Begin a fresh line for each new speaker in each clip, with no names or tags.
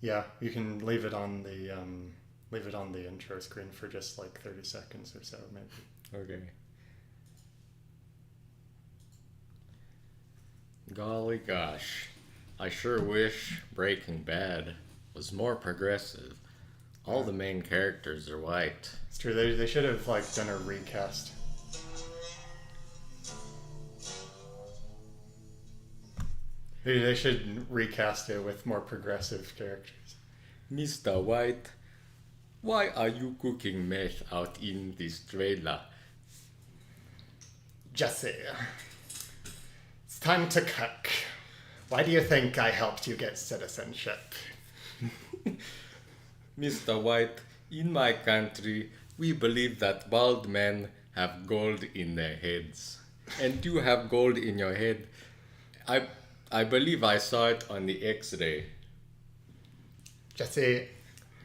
Yeah, you can leave it on the intro screen for just like 30 seconds or so, maybe.
Okay. Golly gosh. I sure wish Breaking Bad was more progressive. All
Yeah,
the main characters are white.
it's true. They should have like done a recast. They should recast it with more progressive characters.
Mr. White, why are you cooking meth out in this trailer?
Jesse, it's time to cook. Why do you think I helped you get citizenship?
Mr. White, in my country, we believe that bald men have gold in their heads. And you have gold in your head. I I believe I saw it on the X-ray.
Jesse,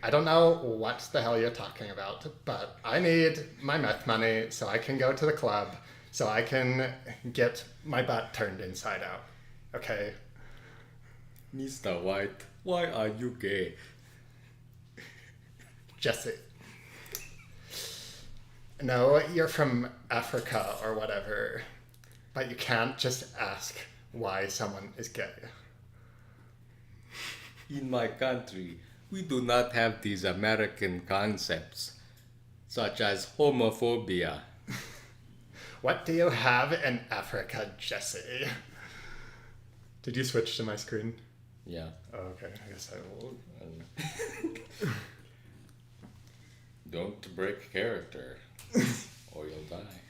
I don't know what the hell you're talking about, but I need my meth money so I can go to the club, so I can get my butt turned inside out. Okay?
Mr. White, why are you gay?
Jesse. No, you're from Africa or whatever, but you can't just ask why someone is gay.
In my country, we do not have these American concepts, such as homophobia.
What do you have in Africa, Jesse? Did you switch to my screen?
Yeah.
Oh, okay, I guess I will.
Don't break character, or you'll die.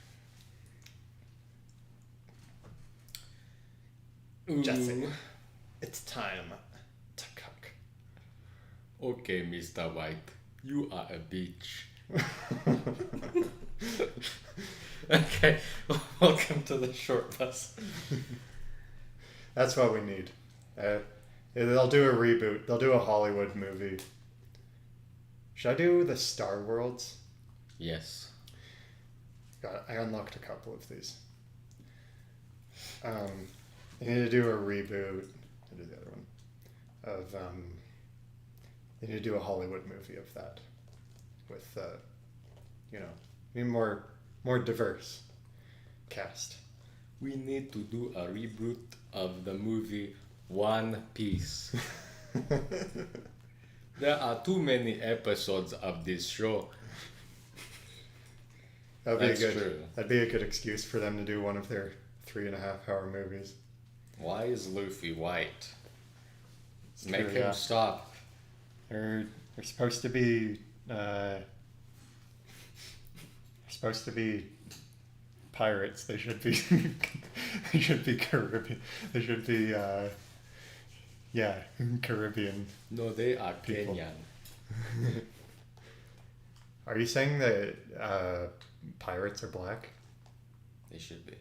Ooh.
Jesse, it's time to cook.
Okay, Mr. White, you are a bitch. Okay, welcome to the short bus.
That's what we need. They'll do a reboot. They'll do a Hollywood movie. Should I do the Star Worlds?
Yes.
I unlocked a couple of these. They need to do a reboot. I did the other one. They need to do a Hollywood movie of that, with more diverse cast.
We need to do a reboot of the movie One Piece. There are too many episodes of this show. That's true.
That'd be a good excuse for them to do one of their 3.5 hour movies.
Why is Luffy white?
It's
Make
true,
him
yeah.
stop.
They're supposed to be pirates. They should be they should be Caribbean. They should be Caribbean.
No, they are
People.
Kenyan.
Are you saying that pirates are black?
They should be.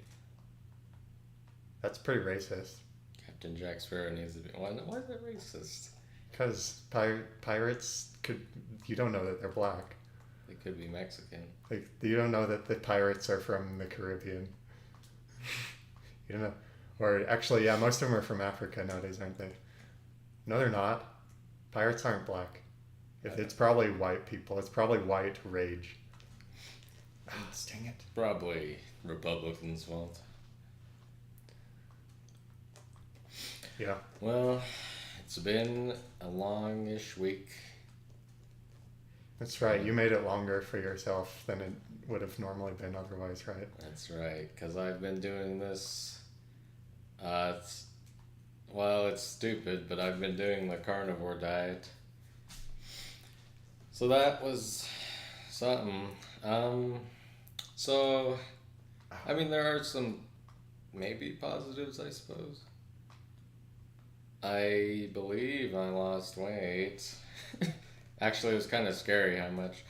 That's pretty racist.
Captain Jack Sparrow needs to be. Why is that racist?
Because pirates you don't know that they're black.
They could be Mexican.
Like, you don't know that the pirates are from the Caribbean. You don't know. Or actually, yeah, most of them are from Africa nowadays, aren't they? No, they're not. Pirates aren't black. It's probably white people. It's probably white rage. Ah, dang it.
Probably Republicans' fault.
Yeah.
Well, it's been a longish week.
That's right. You made it longer for yourself than it would have normally been otherwise, right?
That's right, because I've been doing this. It's stupid, but I've been doing the carnivore diet. So that was something. There are some maybe positives, I suppose. I believe I lost weight. Actually, it was kind of scary how much.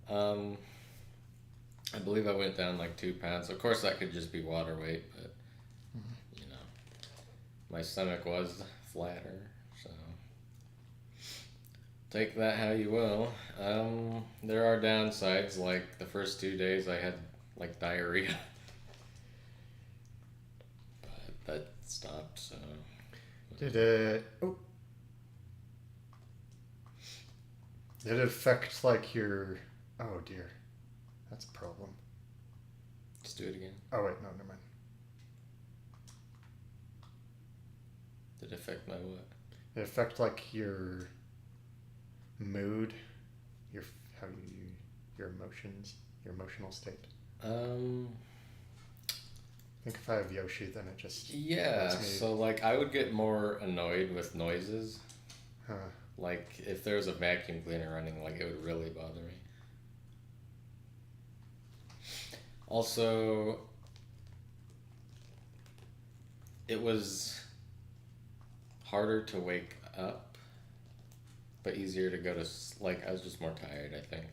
I believe I went down like 2 pounds. Of course, that could just be water weight, but my stomach was flatter, so take that how you will. There are downsides, like the first 2 days I had like diarrhea, but that stopped. So
Did Did it affect like your? Oh dear, that's a problem.
Let's do it again.
Oh wait, no, never mind.
Did it affect my what?
It affect like your mood, your how you your emotions, your emotional state. I think if I have Yoshi, then it just
Yeah,
lets me.
so like I would get more annoyed with noises.
Huh.
Like if there's a vacuum cleaner running, like it would really bother me. Also, it was harder to wake up, but easier to go to like I was just more tired, I think.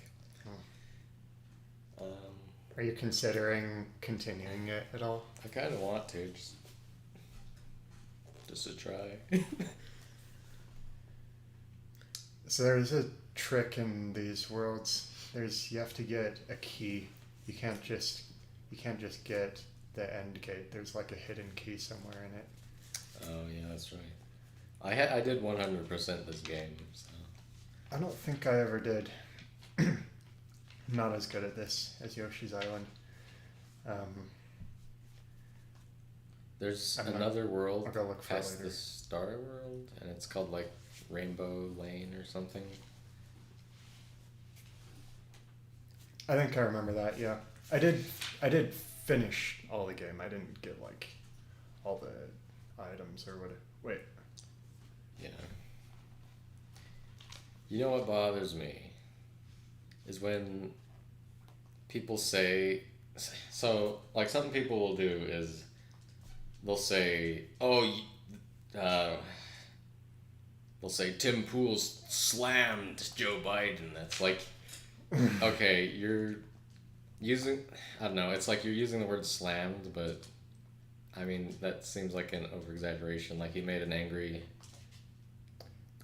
Are you considering continuing it at all?
I kind of want to just to try.
So there's a trick in these worlds. You have to get a key. You can't just get the end gate. There's like a hidden key somewhere in it.
Oh yeah, that's right. I did 100% this game, so.
I don't think I ever did. I'm not as good at this as Yoshi's Island.
There's
I don't know.
another world
I'll go look for it
past
later.
the Star World, and it's called like Rainbow Lane or something.
I think I remember that. Yeah, I did finish all the game. I didn't get like all the items or what. Wait.
Yeah. You know what bothers me is when people say, so like something people will do is they'll say, oh, they'll say Tim Pool slammed Joe Biden. That's like, okay, you're using, I don't know, it's like you're using the word slammed, but I mean, that seems like an over-exaggeration. Like he made an angry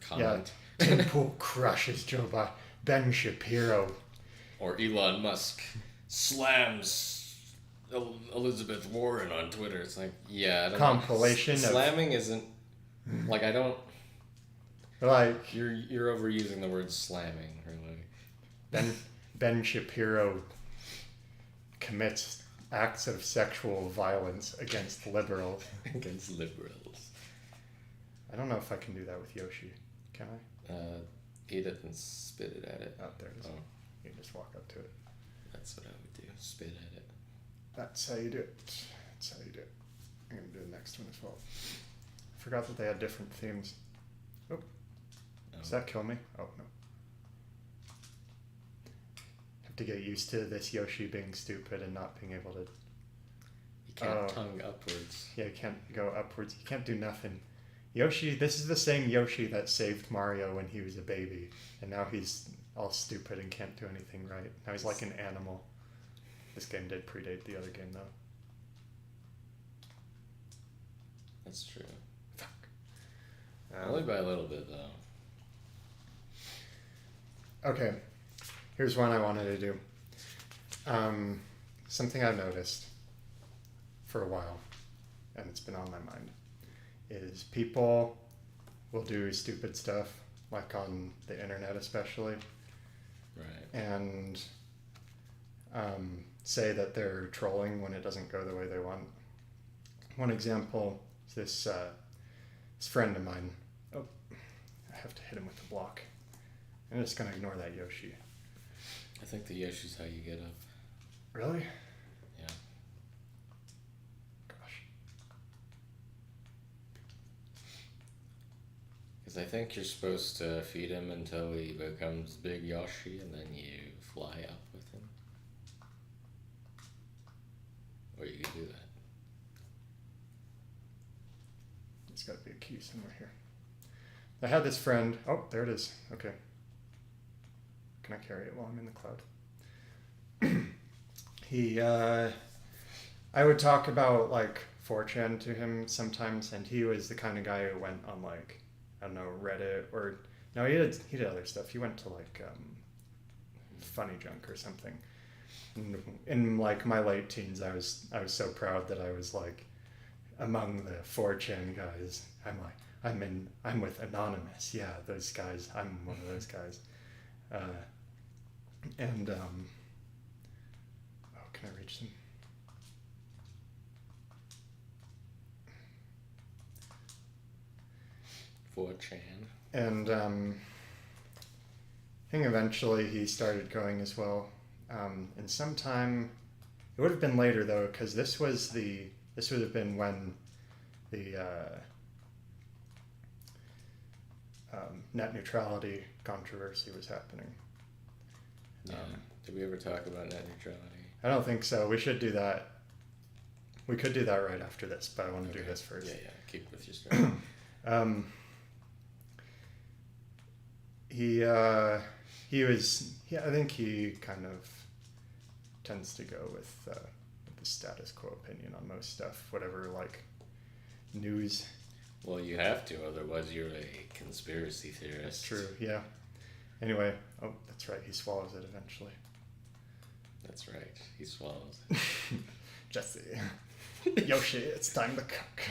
comment.
Yeah, Tim Pool crushes Joe Biden. Ben Shapiro.
Or Elon Musk slams Elizabeth Warren on Twitter. It's like, yeah, I don't
Compilation
know.
of
Slamming isn't like I don't.
like
You're overusing the word slamming, really.
Ben Shapiro commits acts of sexual violence against liberals.
Against liberals.
I don't know if I can do that with Yoshi. Can I?
Eat it and spit it at it.
Oh, there it is.
Oh,
You can just walk up to it.
that's what I would do. Spit at it.
That's how you do it. That's how you do it. I'm gonna do the next one as well. I forgot that they had different themes. Oh, does that kill me? Oh no. Have to get used to this Yoshi being stupid and not being able to.
You can't tongue upwards.
Yeah, you can't go upwards. You can't do nothing. Yoshi, this is the same Yoshi that saved Mario when he was a baby, and now he's all stupid and can't do anything right. Now he's like an animal. This game did predate the other game, though.
That's true.
Fuck.
Only by a little bit, though.
Okay, here's one I wanted to do. Something I've noticed for a while, and it's been on my mind, is people will do stupid stuff, like on the internet especially,
Right.
and say that they're trolling when it doesn't go the way they want. One example is this friend of mine. Oh, I have to hit him with the block. I'm just gonna ignore that Yoshi.
I think the Yoshi's how you get up.
Really?
Yeah.
Gosh.
Because I think you're supposed to feed him until he becomes Big Yoshi, and then you fly up with him. Or you could do that.
There's got to be a key somewhere here. I had this friend. Oh, there it is. Okay. Can I carry it while I'm in the cloud? I would talk about like 4chan to him sometimes, and he was the kind of guy who went on like, I don't know, Reddit or no, he did other stuff. He went to like Funny Junk or something. In like my late teens, I was so proud that I was like among the 4chan guys. I'm with Anonymous. Yeah, those guys. I'm one of those guys. And oh, can I reach them?
4chan.
And I think eventually he started going as well. And sometime it would have been later though, because this would have been when the net neutrality controversy was happening.
Yeah. Did we ever talk about net neutrality?
I don't think so. We should do that. We could do that right after this, but I want to do this first.
Yeah. Keep with your story.
I think he kind of tends to go with the status quo opinion on most stuff, whatever, like, news.
Well, you have to, otherwise you're a conspiracy theorist.
That's true, yeah. Anyway, oh, that's right, he swallows it eventually.
That's right, he swallows.
Jesse. Yoshi, it's time to cook.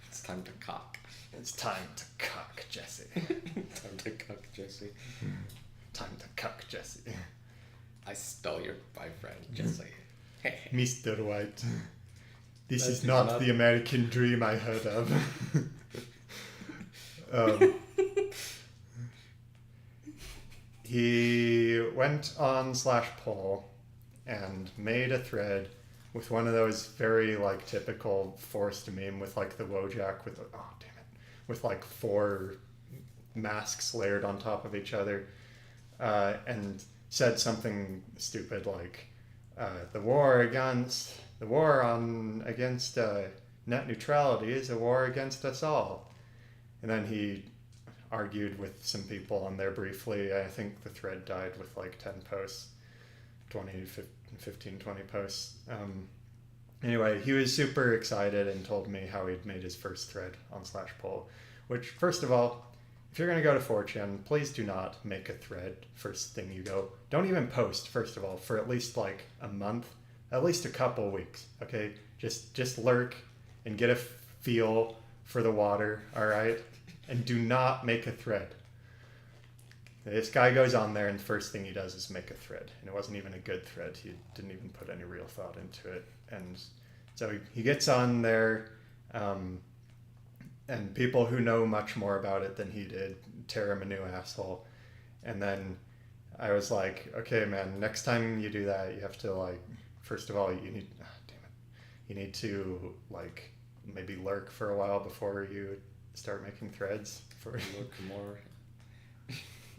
It's time to cock.
It's time to cook, Jesse.
Time to cook, Jesse.
Time to cook, Jesse.
I stole your boyfriend, Jesse.
Mr. White. This is not the American dream I heard of. He went on /poll and made a thread with one of those very, like, typical forced meme with, like, the Wojak with, oh, damn it, with, like, 4 masks layered on top of each other, and said something stupid like, the war against net neutrality is a war against us all. And then he argued with some people on there briefly. I think the thread died with like 10 posts, 15, 20 posts. Anyway, he was super excited and told me how he'd made his first thread on /poll, which, first of all, if you're going to go to 4chan, please do not make a thread first thing you go. Don't even post, first of all, for at least like a month, at least a couple weeks, okay? Just lurk and get a feel for the water, all right? And do not make a thread. This guy goes on there and the first thing he does is make a thread. And it wasn't even a good thread. He didn't even put any real thought into it. And so he gets on there, and people who know much more about it than he did tear him a new asshole. And then I was like, okay, man, next time you do that, you have to, like, first of all, you need to, like, maybe lurk for a while before you start making threads.
Look more.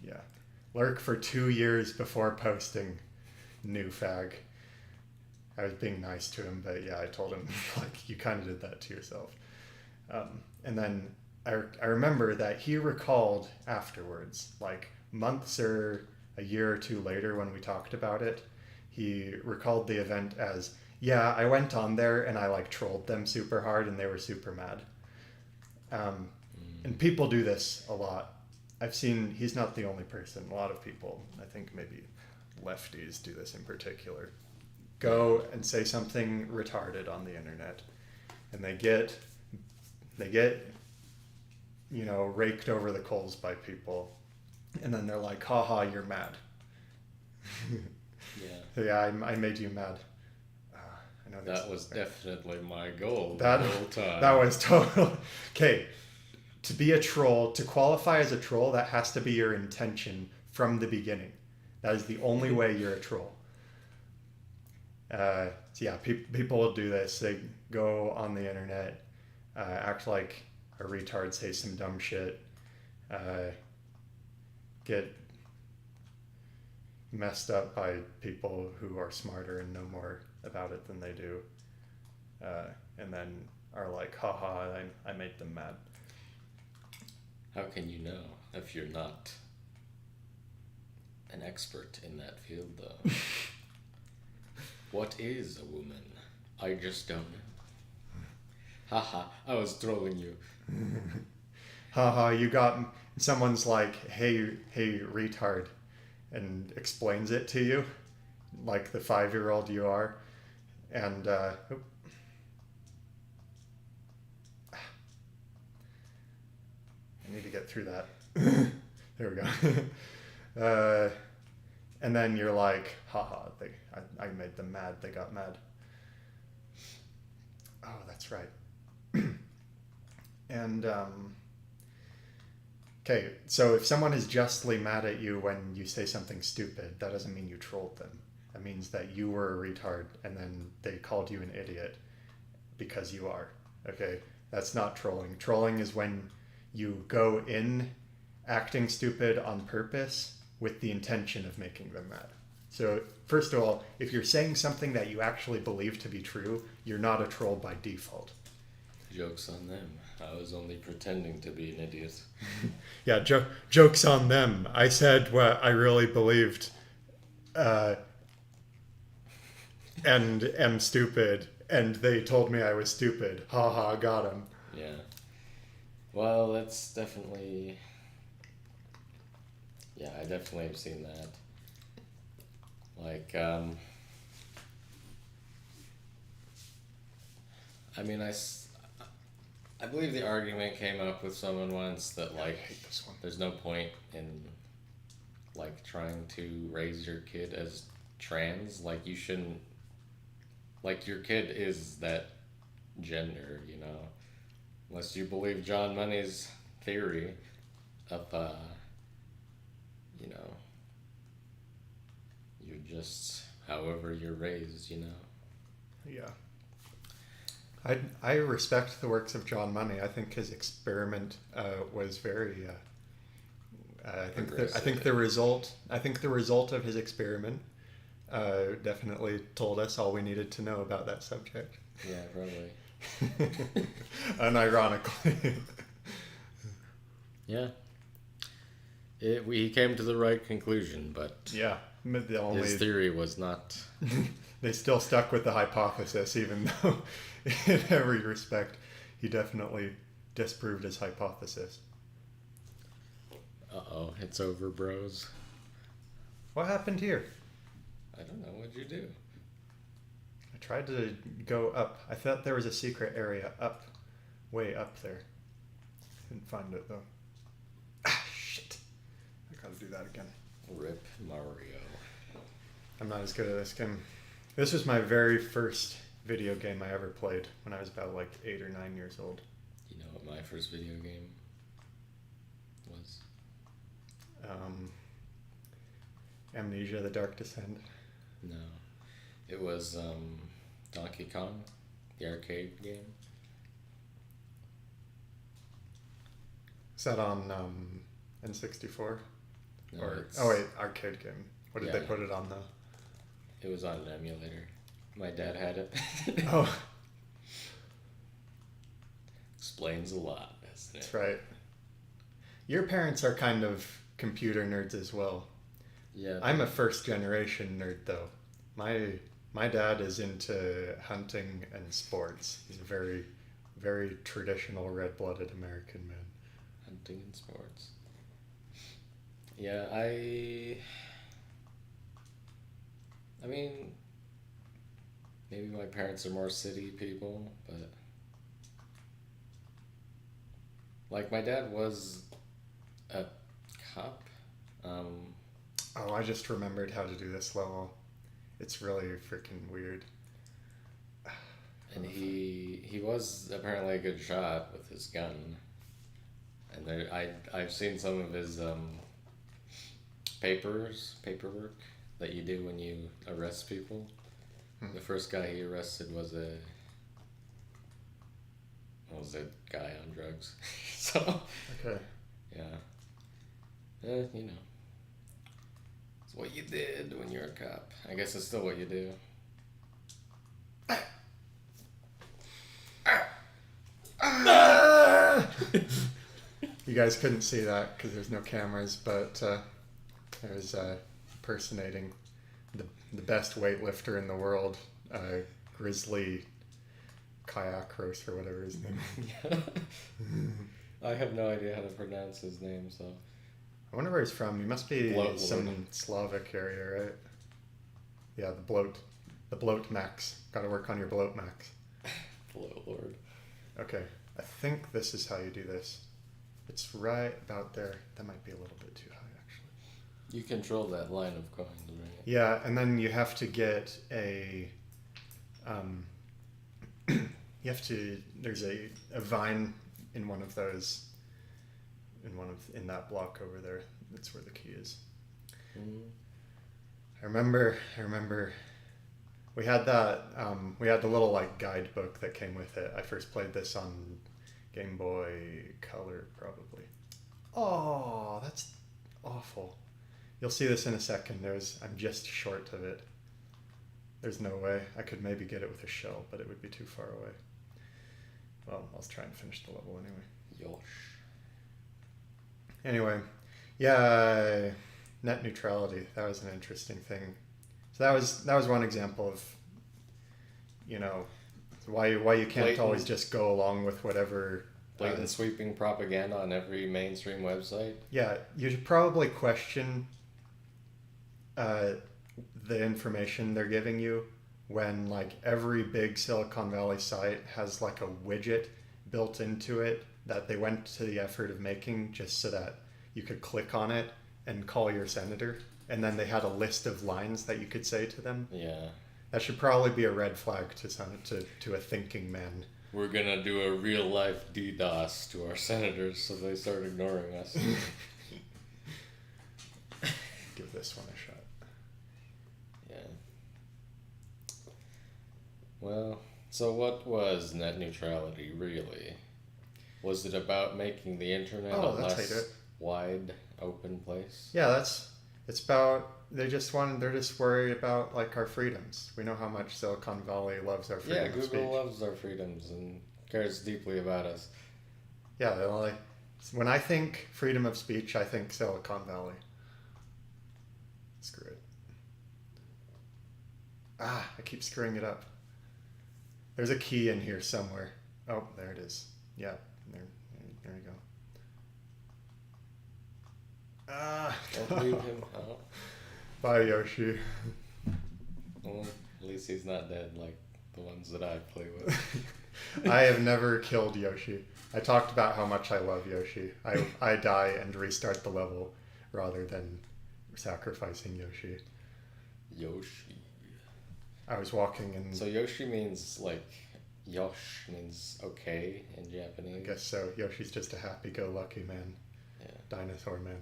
Yeah. Lurk for 2 years before posting, new fag. I was being nice to him, but yeah, I told him, like, you kind of did that to yourself. And then I remember that he recalled afterwards, like months or a year or two later when we talked about it, he recalled the event as, yeah, I went on there and I like trolled them super hard and they were super mad. And people do this a lot. I've seen, he's not the only person, a lot of people, I think maybe lefties do this in particular, go and say something retarded on the internet and they get raked over the coals by people, and then they're like, haha, you're mad. Yeah, I made you mad. I know
that was definitely my goal
the
whole time.
That was total. Okay, to be a troll, to qualify as a troll, that has to be your intention from the beginning. That is the only way you're a troll. So yeah, people will do this. They go on the internet, act like a retard, say some dumb shit, get messed up by people who are smarter and know more about it than they do, and then are like, haha, I made them mad.
How can you know if you're not an expert in that field, though? What is a woman? I just don't know. Haha, I was trolling you.
Haha, you got... Someone's like, hey, retard, and explains it to you, like the 5-year-old you are, and, I need to get through that. There we go. And then you're like, haha, I made them mad. They got mad. Oh, that's right. And, okay, so if someone is justly mad at you when you say something stupid, that doesn't mean you trolled them. That means that you were a retard and then they called you an idiot because you are. Okay? That's not trolling. Trolling is when you go in acting stupid on purpose with the intention of making them mad. So, first of all, if you're saying something that you actually believe to be true, you're not a troll by default.
Joke's on them. I was only pretending to be an idiot.
Yeah, joke's on them. I said what I really believed and am stupid, and they told me I was stupid. Ha ha, got him.
Yeah. Well, that's definitely... Yeah, I definitely have seen that. Like, I mean, I believe the argument came up with someone once that, like,
I hate this one.
there's no point in, like, trying to raise your kid as trans. Like, you shouldn't, like, your kid is that gender, you know? Unless you believe John Money's theory of, you know, you're just however you're raised, you know?
Yeah. I respect the works of John Money. I think his experiment was very. I think the result of his experiment definitely told us all we needed to know about that subject.
Yeah, probably.
Unironically.
Yeah. He came to the right conclusion, but
Yeah.
his theory was not...
They still stuck with the hypothesis, even though in every respect he definitely disproved his hypothesis.
Uh-oh, it's over, bros.
What happened here?
I don't know, what'd you do?
I tried to go up. I thought there was a secret area up, way up there. Couldn't find it though. Ah, shit. I gotta do that again.
Rip Mario.
I'm not as good at this game. This was my very first video game I ever played when I was about like 8 or 9 years old.
You know what my first video game was?
Amnesia: The Dark Descent.
No. It was Donkey Kong, the arcade game.
Is that on N64?
No,
Or
it's-
oh wait, arcade game. What did
Yeah.
they put it on though?
It was on an emulator. My dad had it.
Oh,
Explains a lot, doesn't it?
that's right. Your parents are kind of computer nerds as well.
Yeah.
I'm a first generation nerd though. My dad is into hunting and sports. He's a very, very traditional red-blooded American man.
Hunting and sports. Yeah, I mean, maybe my parents are more city people, but like my dad was a cop.
Oh, I just remembered how to do this level. It's really freaking weird.
And he was apparently a good shot with his gun. And I've seen some of his paperwork that you do when you arrest people. The first guy he arrested was a guy on drugs. So
Okay.
yeah, you know, it's what you did when you're a cop. I guess it's still what you do.
You guys couldn't see that because there's no cameras, but I was impersonating the best weightlifter in the world, Grizzly Kayakros or whatever his name is.
I have no idea how to pronounce his name, so.
I wonder where he's from. He must be
Bloat
some
Lord.
Slavic area, right? Yeah, the bloat max. Got to work on your bloat max.
Hello, Lord.
Okay, I think this is how you do this. It's right about there. That might be a little bit too high, actually.
You control that line of coins, right?
Yeah, and then you have to get a there's a vine in one of those in that block over there. That's where the key is. I remember we had we had the little like guidebook that came with it. I first played this on Game Boy Color probably. Oh, that's awful. You'll see this in a second. I'm just short of it. There's no way. I could maybe get it with a shell, but it would be too far away. Well, I'll try and finish the level anyway.
Yosh.
Anyway, yeah, net neutrality. That was an interesting thing. So that was one example of, why you can't always just go along with whatever.
Blatant sweeping propaganda on every mainstream website.
Yeah, you should probably question the information they're giving you when like every big Silicon Valley site has like a widget built into it that they went to the effort of making just so that you could click on it and call your senator, and then they had a list of lines that you could say to them.
Yeah.
That should probably be a red flag to a thinking man.
We're gonna do a real life DDoS to our senators so they start ignoring us.
Give this one a shot.
Yeah. Well, so what was net neutrality really? Was it about making the internet a less wide open place?
Yeah, it's about they're just worried about like our freedoms. We know how much Silicon Valley loves our freedom of speech.
Yeah, Google loves our freedoms and cares deeply about us.
Yeah, like when I think freedom of speech, I think Silicon Valley. Screw it. I keep screwing it up. There's a key in here somewhere. Oh, there it is. Yeah, there you go.
Don't leave him out.
Bye, Yoshi.
Well, at least he's not dead like the ones that I play with.
I have never killed Yoshi. I talked about how much I love Yoshi. I die and restart the level rather than sacrificing Yoshi.
Yoshi.
I was walking and...
So Yoshi means like... Yosh means okay in Japanese.
I guess so. Yoshi's just a happy-go-lucky man.
Yeah.
Dinosaur man.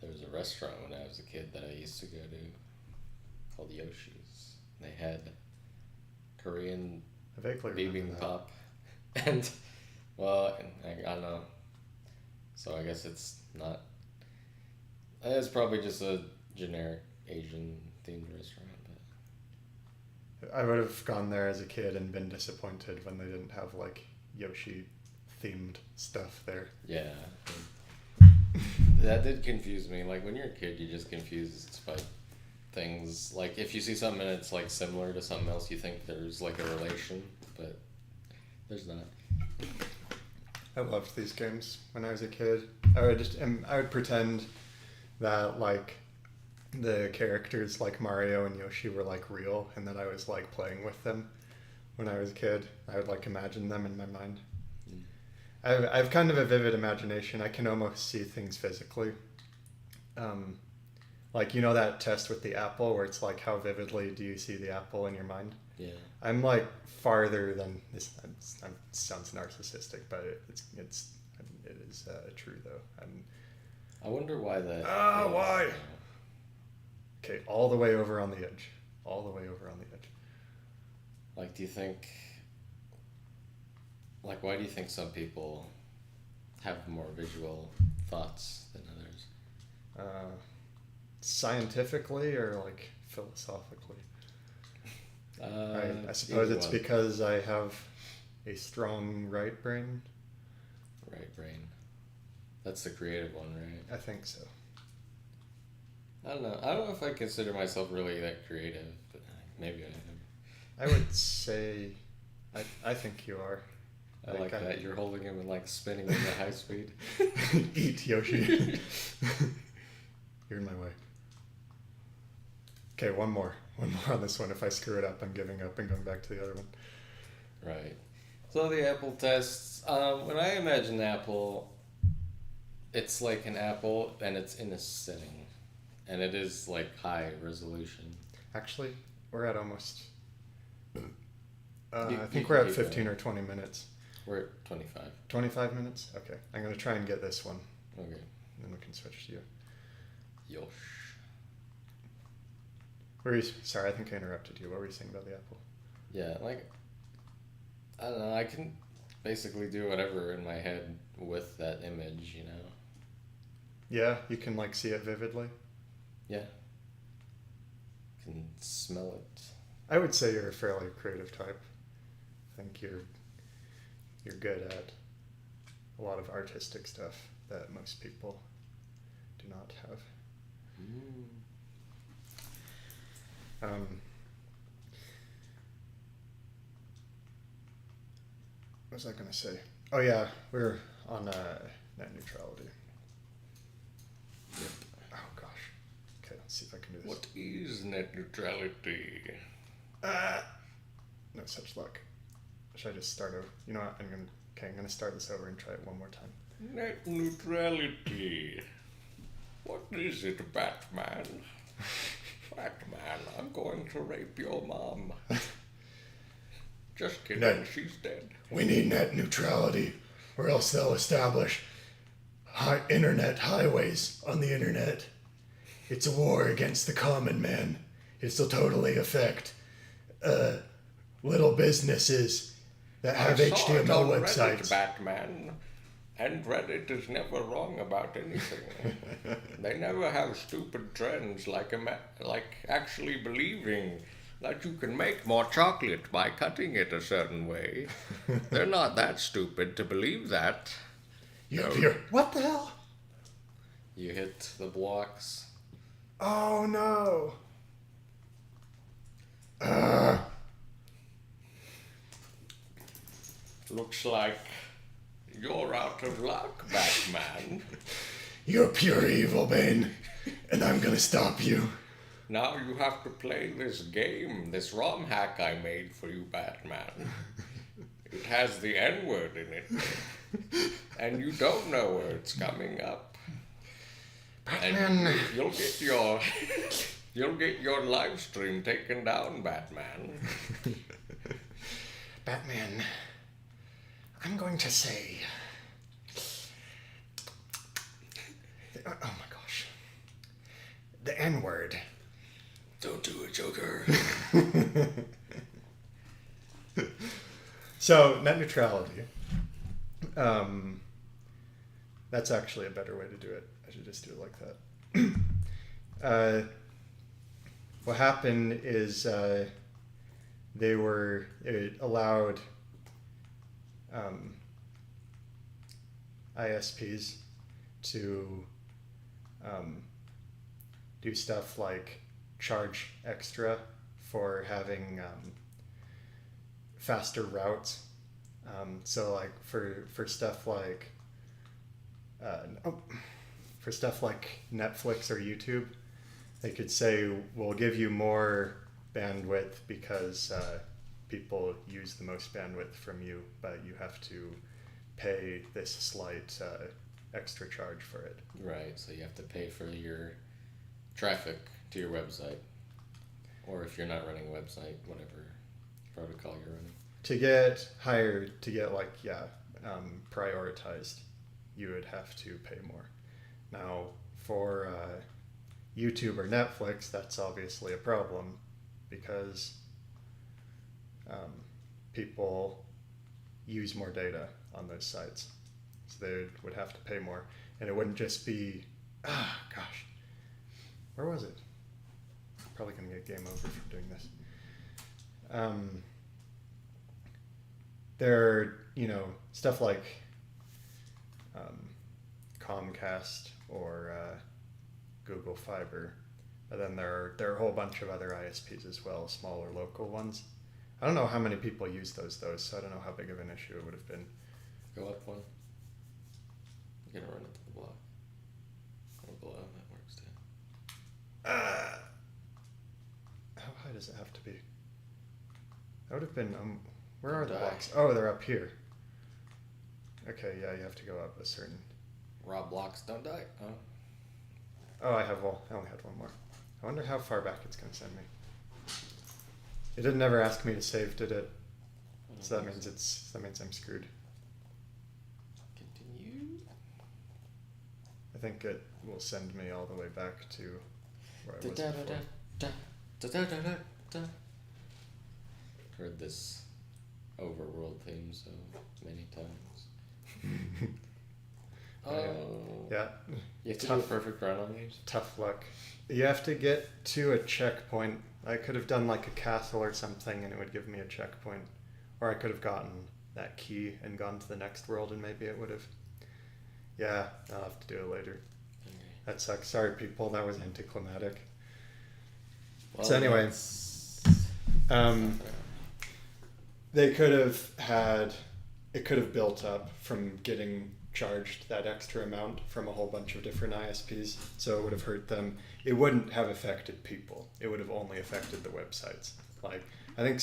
There was a restaurant when I was a kid that I used to go to called Yoshi's. They had Korean bibimbap. And, well, I don't know. So I guess it's not... It's probably just a generic Asian-themed restaurant.
I would have gone there as a kid and been disappointed when they didn't have, like, Yoshi-themed stuff there.
Yeah. That did confuse me. Like, when you're a kid, you're just confused by things. Like, if you see something and it's, like, similar to something else, you think there's, like, a relation, but there's not.
I loved these games when I was a kid. I would pretend that, like, the characters like Mario and Yoshi were like real and that I was like playing with them when I was a kid. I would like imagine them in my mind. I have kind of a vivid imagination. I can almost see things physically. Like, you know that test with the apple where it's like how vividly do you see the apple in your mind?
Yeah.
I'm like farther than this. Sounds narcissistic, but it is true though.
I wonder why that.
Why? Okay, all the way over on the edge. All the way over on the edge.
Like, do you think... Like, why do you think some people have more visual thoughts than others?
Scientifically or, like, philosophically? I suppose it's because I have a strong right brain.
Right brain. That's the creative one, right?
I think so.
I don't know. I don't know if I consider myself really that creative, but maybe I am.
I would say, I think you are.
I like that. You're holding him and like spinning him at high speed.
Eat, Yoshi. You're in my way. Okay, one more on this one. If I screw it up, I'm giving up and going back to the other one.
Right. So the Apple tests. When I imagine Apple, It's like an apple, and it's in a setting, and it is like high resolution.
Actually, we're at almost.
You-
I
you
think
can
we're at
keep
15
going.
or 20 minutes.
We're at 25.
25 minutes? Okay. I'm going to try and get this one,
Okay.
and then we can switch to you.
Yosh.
Sorry, I think I interrupted you. What were you saying about the apple?
Yeah, like, I don't know, I can basically do whatever in my head with that image, you know?
Yeah, you can like see it vividly.
Yeah. Can smell it.
I would say you're a fairly creative type. I think you're good at a lot of artistic stuff that most people do not have. What was I going to say? Oh yeah, we're on net neutrality.
Yep.
Oh gosh. Okay, let's see if I can do this.
What is net neutrality?
No such luck. Should I just start over? You know what? I'm gonna start this over and try it one more time.
Net neutrality. What is it, Batman? Batman, I'm going to rape your mom. Just kidding,
No.
she's dead.
We need net neutrality, or else they'll establish internet highways on the internet. It's a war against the common man. It'll totally affect little businesses that have
I saw it
HTML
on
websites.
Reddit, Batman. And Reddit is never wrong about anything. They never have stupid trends like actually believing that you can make more chocolate by cutting it a certain way. They're not that stupid to believe that.
What the hell?
You hit the blocks.
Oh no.
Looks like you're out of luck, Batman.
You're pure evil, Bane, and I'm gonna stop you.
Now you have to play this game, this ROM hack I made for you, Batman. It has the N-word in it. And you don't know where it's coming up.
Batman.
And you'll get your live stream taken down, Batman.
Batman, I'm going to say... Oh my gosh. The N-word.
Don't do it, Joker.
So, net neutrality. That's actually a better way to do it. I should just do it like that. What happened is it allowed ISPs to do stuff like charge extra for having faster routes. So like for stuff like Netflix or YouTube, they could say we'll give you more bandwidth because people use the most bandwidth from you, but you have to pay this slight extra charge for it.
Right, so you have to pay for your traffic to your website. Or if you're not running a website, whatever protocol you're running.
To get hired, prioritized, you would have to pay more. Now, for YouTube or Netflix, that's obviously a problem because people use more data on those sites. So they would have to pay more. And it wouldn't just be, where was it? Probably going to get game over from doing this. There are, stuff like Comcast or Google Fiber. And then there are a whole bunch of other ISPs as well, smaller local ones. I don't know how many people use those though, so I don't know how big of an issue it would have been.
Go up one. You're gonna run into the block. Or below, that works too.
How high does it have to be? That would have been, where are the
Die.
blocks? Oh, they're up here. Okay, yeah, you have to go up a certain...
Rob blocks don't die. Oh.
Oh, I only had one more. I wonder how far back it's gonna send me. It didn't ever ask me to save, did it? So that means I'm screwed.
Continue.
I think it will send me all the way back to where I was before.
Heard this overworld theme so many times. Oh.
Yeah.
You have to do a perfect run on these?
Tough luck. You have to get to a checkpoint. I could have done like a castle or something and it would give me a checkpoint. Or I could have gotten that key and gone to the next world and maybe it would have. Yeah, I'll have to do it later. Okay. That sucks. Sorry people, that was anticlimactic. Well, so anyway, they could have it could have built up from getting charged that extra amount from a whole bunch of different ISPs, so it would have hurt them. It wouldn't have affected people. It would have only affected the websites. Like, I think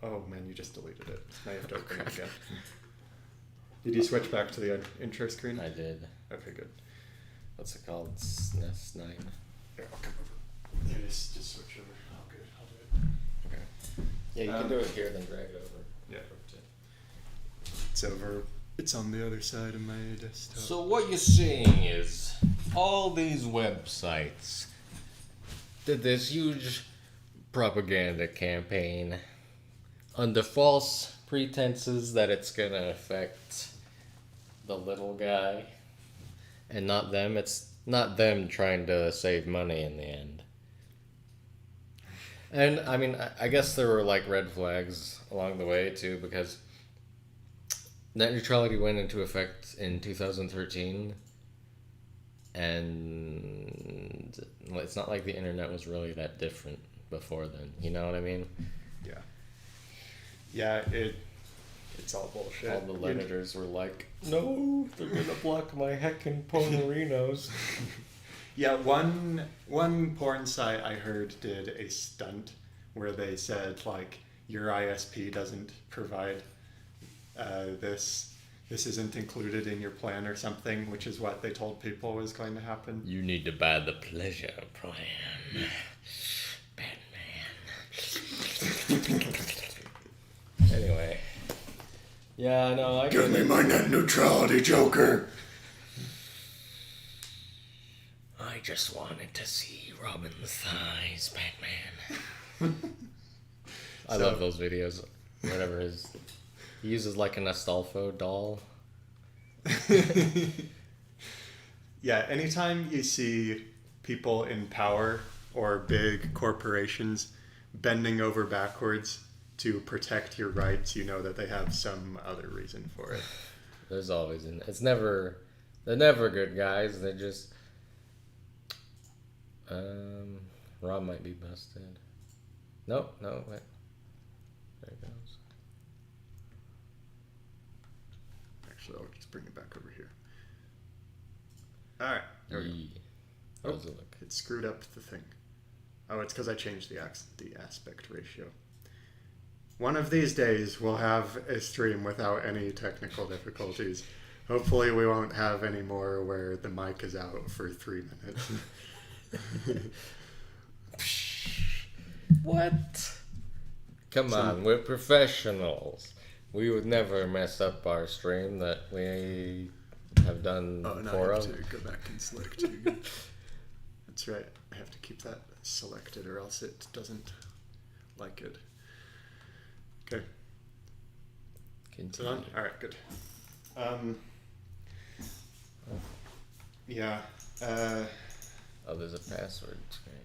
oh man, you just deleted it. Now you have to open it again. Did you switch back to the intro screen?
I did.
Okay, good.
What's it called? SNES 9?
Yeah, I'll come over. Yeah, just switch over. Oh, good. I'll do it.
Okay. Yeah, you can do it here, then drag it over.
Yeah. It's over. It's on the other side of my desktop.
So what you're seeing is all these websites did this huge propaganda campaign under false pretenses that it's gonna affect the little guy and not them. It's not them trying to save money in the end. And I mean, I guess there were like red flags along the way too, because net neutrality went into effect in 2013, and it's not like the internet was really that different before then. You know what I mean?
Yeah. Yeah, it's all bullshit.
All the editors were like, no, they're gonna block my heckin' pornerinos.
Yeah, one porn site I heard did a stunt where they said, like, your ISP doesn't provide this isn't included in your plan or something, which is what they told people was going to happen.
You need to buy the pleasure plan. Batman. Anyway. Yeah, no, I
Give me my net neutrality, Joker!
I just wanted to see Robin's thighs, Batman. I love those videos. Whatever his... He uses like an Astolfo doll.
Yeah, anytime you see people in power or big corporations bending over backwards to protect your rights, you know that they have some other reason for it.
There's always they're never good guys. They're just Rob might be busted. No, wait. There it goes.
Actually, I'll just bring it back over here. Alright, there we go.
How's it look?
It screwed up the thing. Oh, it's because I changed the aspect ratio. One of these days, we'll have a stream without any technical difficulties. Hopefully, we won't have any more where the mic is out for 3 minutes.
What? Come on, we're professionals. We would never mess up our stream that we have done
I have to go back and select it again. That's right. I have to keep that selected or else it doesn't like it. Okay.
Continue.
All right, good. Yeah.
There's a password screen.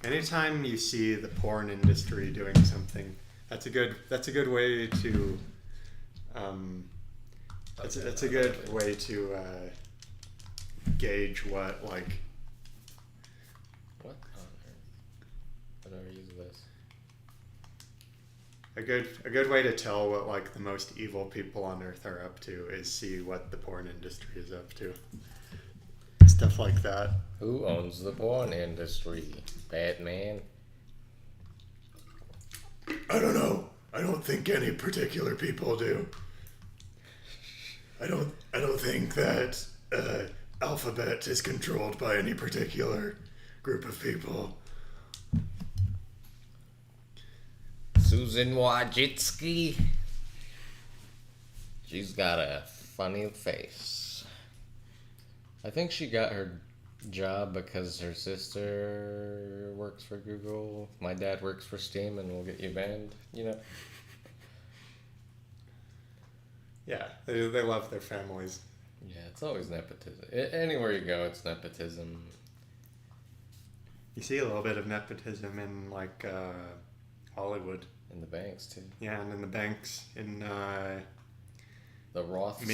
Anytime you see the porn industry doing something, that's a good way to that's a good way to gauge what like.
What on earth? I never use this.
A good way to tell what like the most evil people on earth are up to is see what the porn industry is up to. Stuff like that.
Who owns the porn industry? Batman?
I don't know. I don't think any particular people do. I don't think that alphabet is controlled by any particular group of people.
Susan Wojcicki. She's got a funny face. I think she got her job because her sister works for Google. My dad works for Steam and will get you banned, you know?
Yeah, they love their families.
Yeah, it's always nepotism. Anywhere you go, it's nepotism.
You see a little bit of nepotism in like Hollywood.
In the banks, too.
Yeah, and in the banks, in
The Rothschilds.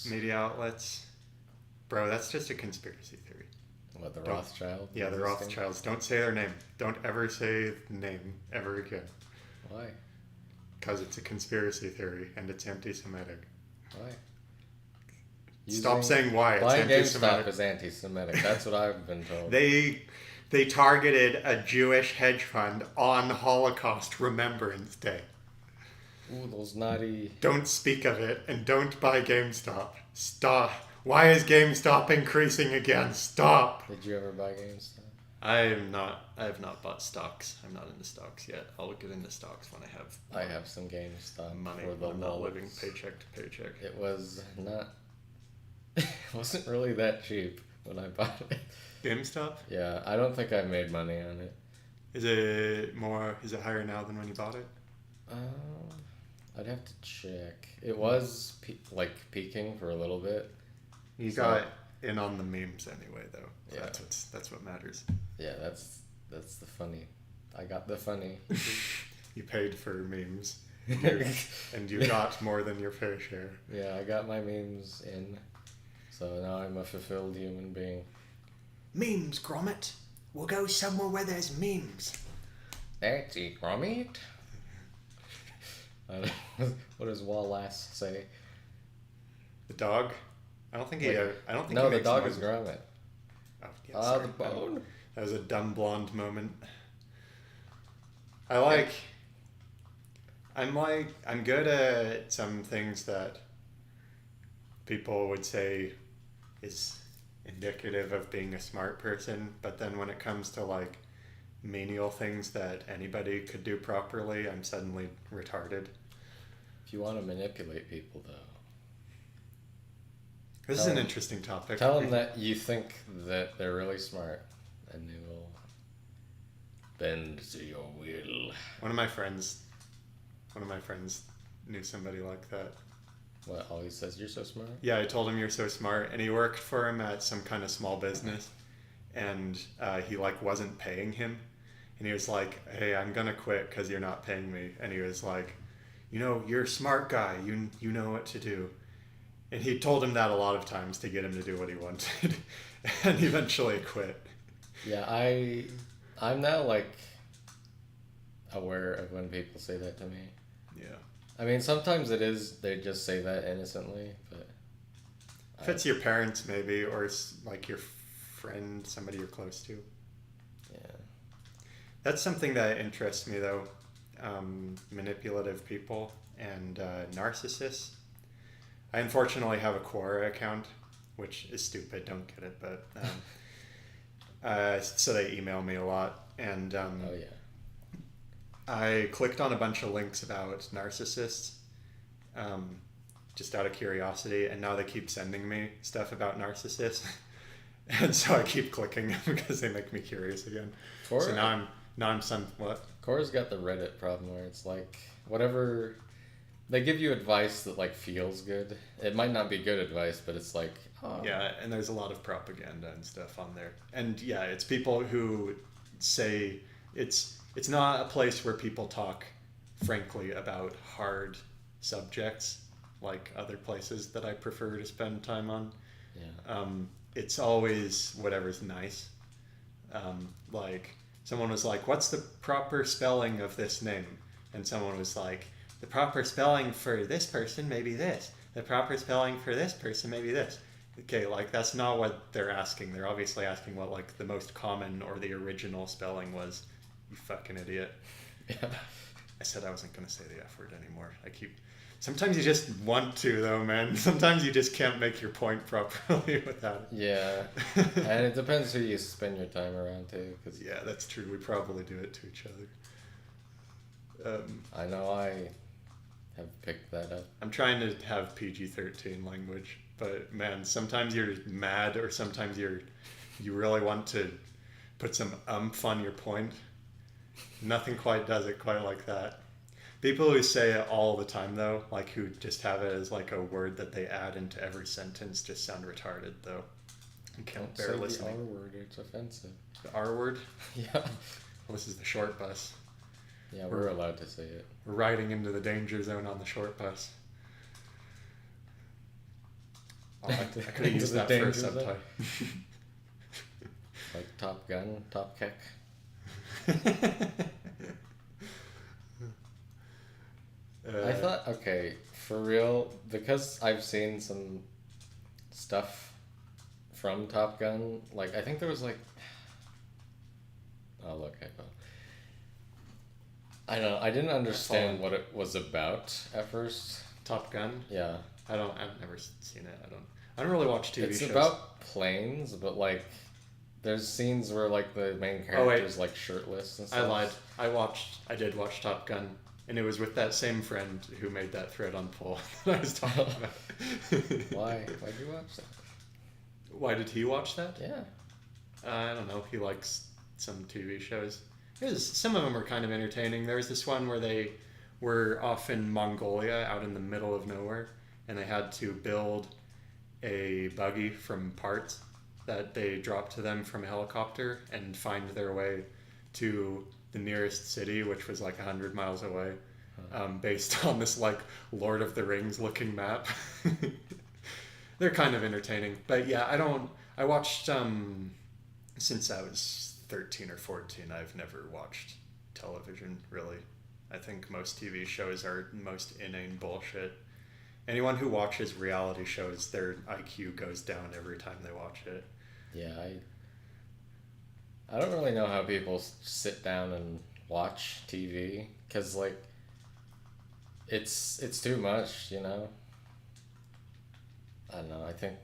media outlets. Bro, that's just a conspiracy theory.
What, the Rothschilds?
Yeah, the Rothschilds. Don't say their name. Don't ever say the name ever again.
Why?
Because it's a conspiracy theory and it's anti-Semitic.
Why?
Stop saying why. It's
buying
anti-Semitic.
GameStop is anti-Semitic. That's what I've been told.
They targeted a Jewish hedge fund on Holocaust Remembrance Day.
Ooh, those naughty...
Don't speak of it and don't buy GameStop. Stop. Why is GameStop increasing again? Stop.
Did you ever buy GameStop?
I have not bought stocks. I'm not into stocks yet. I'll get into stocks when
I have some GameStop
money.
for the
I'm not
lulz.
living paycheck to paycheck.
It was not... It wasn't really that cheap when I bought it.
GameStop?
Yeah, I don't think I made money on it.
Is it higher now than when you bought it?
I'd have to check. It was peaking for a little bit.
You got in on the memes anyway, though.
Yeah.
That's what matters.
Yeah, that's the funny. I got the funny.
You paid for memes, and you got more than your fair share.
Yeah, I got my memes in, so now I'm a fulfilled human being.
Memes, Gromit. We'll go somewhere where there's memes.
That's it, Gromit. What does Wallace say?
The dog? I don't think he. I don't think.
No,
he
the dog
noises.
is Gromit.
Oh, yeah, sorry.
The bone.
That was a dumb blonde moment. I'm good at some things that people would say is indicative of being a smart person, but then when it comes to like menial things that anybody could do properly, I'm suddenly retarded.
If you want to manipulate people, though,
This is an interesting topic.
tell them that you think that they're really smart, and they will bend to your will.
One of my friends knew somebody like that.
What, always says you're so smart?
Yeah, I told him you're so smart, and he worked for him at some kind of small business, and he like wasn't paying him, and he was like, "Hey, I'm gonna quit because you're not paying me," and he was like, "You know, you're a smart guy. You know what to do." And he told him that a lot of times to get him to do what he wanted, and eventually quit.
Yeah, I'm now like aware of when people say that to me.
Yeah.
I mean, sometimes they just say that innocently, but
If it's your parents, maybe, or it's like your friend, somebody you're close to.
yeah.
That's something that interests me, though. Manipulative people and narcissists. I unfortunately have a Quora account, which is stupid. Don't get it, but so they email me a lot, and
Oh yeah.
I clicked on a bunch of links about narcissists, just out of curiosity, and now they keep sending me stuff about narcissists, and so I keep clicking them because they make me curious again.
Quora,
So now I'm what?
Quora's got the Reddit problem where it's like whatever they give you advice that like feels good. It might not be good advice, but it's like
Yeah, and there's a lot of propaganda and stuff on there, and yeah, it's people who say it's not a place where people talk frankly about hard subjects like other places that I prefer to spend time on.
Yeah.
It's always whatever's nice. Like someone was like, "What's the proper spelling of this name?" And someone was like, "The proper spelling for this person may be this. The proper spelling for this person may be this." Okay, like that's not what they're asking. They're obviously asking what like the most common or the original spelling was. You fucking idiot.
Yeah.
I said I wasn't going to say the F word anymore. Sometimes you just want to, though, man. Sometimes you just can't make your point properly without it.
Yeah, and it depends who you spend your time around too. Cause
Yeah, that's true. We probably do it to each other.
I know I have picked that up.
I'm trying to have PG-13 language, but man, sometimes you're mad, or sometimes you really want to put some on your point. Nothing quite does it quite like that. People who say it all the time, though, like who just have it as like a word that they add into every sentence, just sound retarded, though. You can't bear
Don't say
listening.
the R word, it's offensive.
The R word?
Yeah.
Well, this is the short bus.
Yeah, we're allowed to say it.
We're riding into the danger zone on the short bus. Oh, I could have
Into
used
the
that for a
danger zone?
subtitle.
Like Top Gun, Top Keck. I thought, okay, for real, because I've seen some stuff from Top Gun, like, I think there was like, oh, look, I don't know, I didn't understand what it was about at first.
Top Gun?
Yeah.
I've never seen it. I don't really watch TV shows.
It's about planes, but like, there's scenes where like the main character's like shirtless and stuff.
I lied. I did watch Top Gun, and it was with that same friend who made that thread on Poll that I was talking about.
Why? Why'd you watch that?
Why did he watch that?
Yeah.
I don't know. He likes some TV shows. Some of them were kind of entertaining. There was this one where they were off in Mongolia, out in the middle of nowhere, and they had to build a buggy from parts that they dropped to them from a helicopter and find their way to the nearest city, which was like 100 miles away, based on this like Lord of the Rings looking map. They're kind of entertaining, but yeah, I watched, since I was 13 or 14, I've never watched television, really. I think most TV shows are most inane bullshit. Anyone who watches reality shows, their IQ goes down every time they watch it.
Yeah, I don't really know how people sit down and watch TV, because like it's too much, you know. I don't know. I think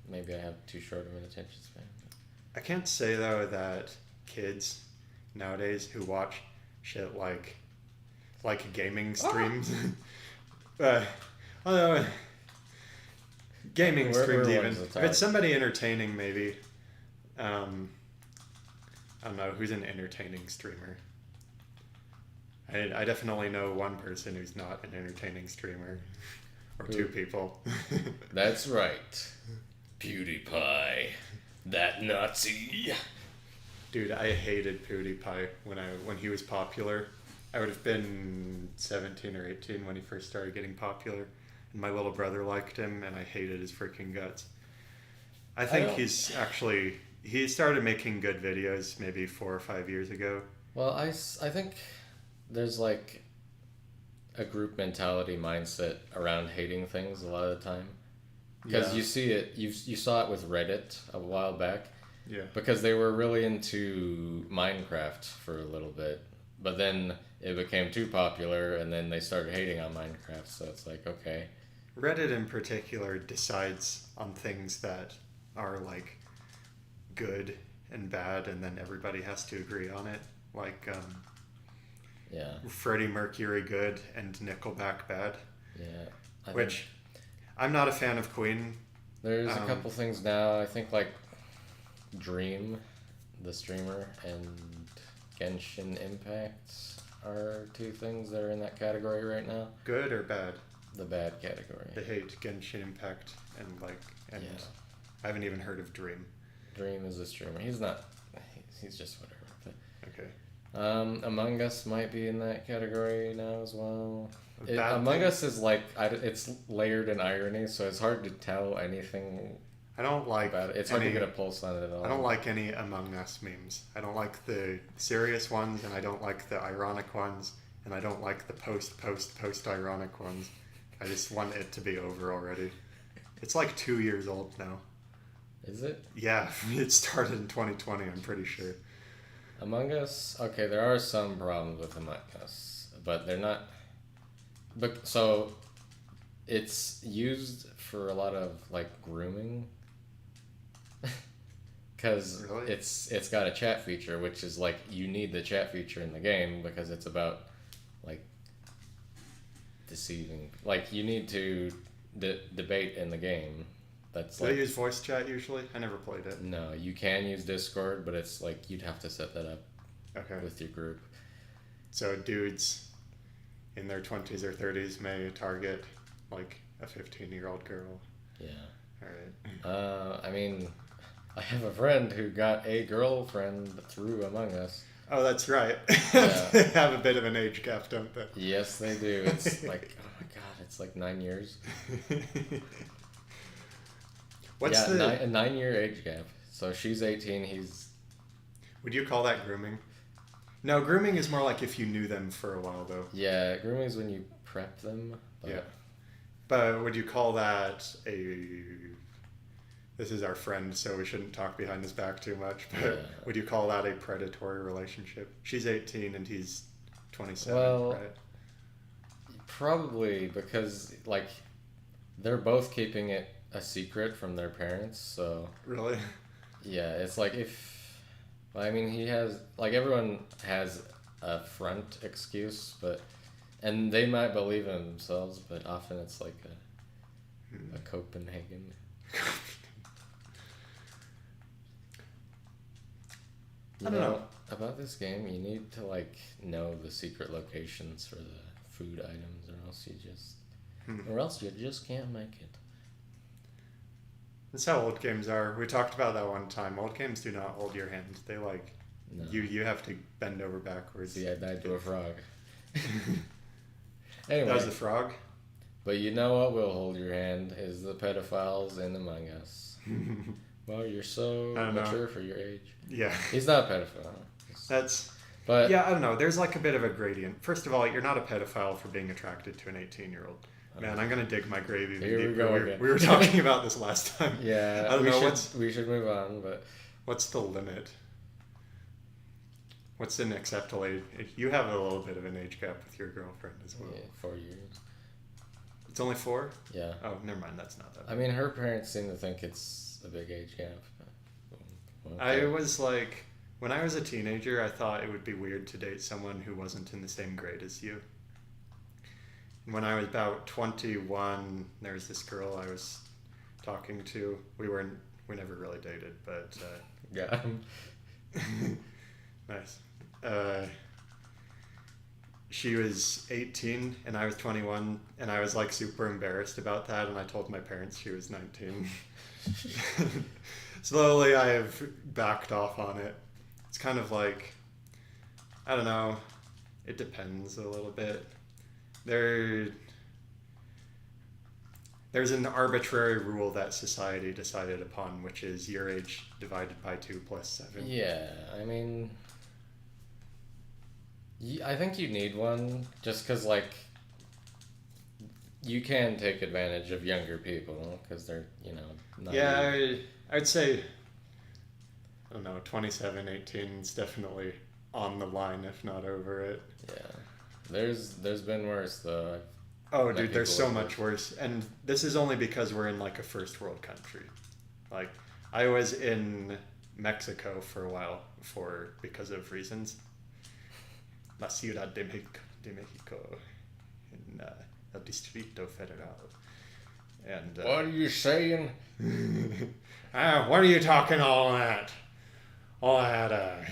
maybe I have too short of an attention span.
I can't say though that kids nowadays who watch shit like gaming streams, gaming
We're
streams even.
ones that
If
talk.
it's somebody entertaining, maybe. I don't know who's an entertaining streamer. I definitely know one person who's not an entertaining streamer, or two people.
That's right, PewDiePie, that Nazi.
Dude, I hated PewDiePie when he was popular. I would have been 17 or 18 when he first started getting popular. And my little brother liked him, and I hated his freaking guts. I think he started making good videos maybe 4 or 5 years ago.
Well, I think there's like a group mentality mindset around hating things a lot of the time. Because you see it, you saw it with Reddit a while back.
Yeah.
Because they were really into Minecraft for a little bit. But then it became too popular, and then they started hating on Minecraft, so it's like, okay.
Reddit in particular decides on things that are like good and bad, and then everybody has to agree on it. Like Freddie Mercury good and Nickelback bad.
Yeah.
Which I'm not a fan of Queen.
There's a couple things now. I think like Dream, the streamer, and Genshin Impact are two things that are in that category right now.
Good or bad?
The bad category.
They hate Genshin Impact and I haven't even heard of Dream.
Dream is a streamer. He's just whatever. But,
okay.
Among Us might be in that category now as well.
Among
Us is like, it's layered in irony, so it's hard to tell anything.
I don't like
about it. It's hard to get a pulse on it at all.
I don't like any Among Us memes. I don't like the serious ones, and I don't like the ironic ones, and I don't like the post-ironic ones. I just want it to be over already. It's like 2 years old now.
Is it?
Yeah, it started in 2020, I'm pretty sure.
Among Us, okay, there are some problems with Among Us, but they're not. But so, it's used for a lot of like grooming because
Really?
it's got a chat feature, which is like you need the chat feature in the game because it's about like deceiving. Like you need to debate in the game. That's
Do
like
they use voice chat usually? I never played it.
no, you can use Discord, but it's like you'd have to set that up
Okay.
with your group.
So dudes in their 20s or 30s may target like a 15-year-old girl.
Yeah.
All right.
I mean, I have a friend who got a girlfriend through Among Us.
Oh, that's right.
Yeah.
They have a bit of an age gap, don't they?
Yes, they do. It's like, oh my god, it's like 9 years.
What's
yeah,
the...
a 9-year age gap. So she's 18, he's...
Would you call that grooming? No, grooming is more like if you knew them for a while, though.
Yeah, grooming is when you prep them. But
Yeah. But would you call that a... This is our friend, so we shouldn't talk behind his back too much, but
Yeah.
would you call that a predatory relationship? She's 18 and he's 27,
Well,
right?
probably because, like, they're both keeping it a secret from their parents, so...
Really?
Yeah, it's like if... I mean, he has... Like, everyone has a front excuse, but... And they might believe in themselves, but often it's like a Copenhagen.
I don't know.
About this game, you need to, like, know the secret locations for the food items, or else you just can't make it.
That's how old games are. We talked about that one time. Old games do not hold your hand. They like
No.
you have to bend over backwards.
See, I died to a frog. Anyway,
That was the frog?
but you know what will hold your hand is the pedophiles in Among Us. Well, you're so
I don't know.
mature for your age.
Yeah.
He's not a pedophile.
That's...
But
Yeah, I don't know. There's like a bit of a gradient. First of all, you're not a pedophile for being attracted to an 18-year-old. Man, I'm going to dig my grave even
Here we
deeper.
go
We
again.
were talking about this last time.
yeah,
I don't know
we should move on. But
what's the limit? What's an acceptable age? You have a little bit of an age gap with your girlfriend as well.
yeah, 4 years.
It's only 4?
Yeah.
Oh, never mind. That's not that.
I mean, her parents seem to think it's a big age gap. But,
I was like, when I was a teenager, I thought it would be weird to date someone who wasn't in the same grade as you. When I was about 21, there was this girl I was talking to. We never really dated, but
yeah.
nice. She was 18 and I was 21, and I was like super embarrassed about that, and I told my parents she was 19. Slowly I have backed off on it. It's kind of like, I don't know, it depends a little bit. There's an arbitrary rule that society decided upon, which is your age divided by 2 plus 7.
Yeah, I mean, I think you need one just because, like, you can take advantage of younger people because they're, not
Yeah, I'd say, I don't know, 27, 18 is definitely on the line, if not over it.
Yeah, there's been worse though.
Oh,
Met
dude, there's
people
so
with
much worse. And this is only because we're in like a first world country. Like, I was in Mexico for a while because of reasons. La Ciudad de Mexico in El Distrito Federal. And
What are you saying?
what are you talking all that? All that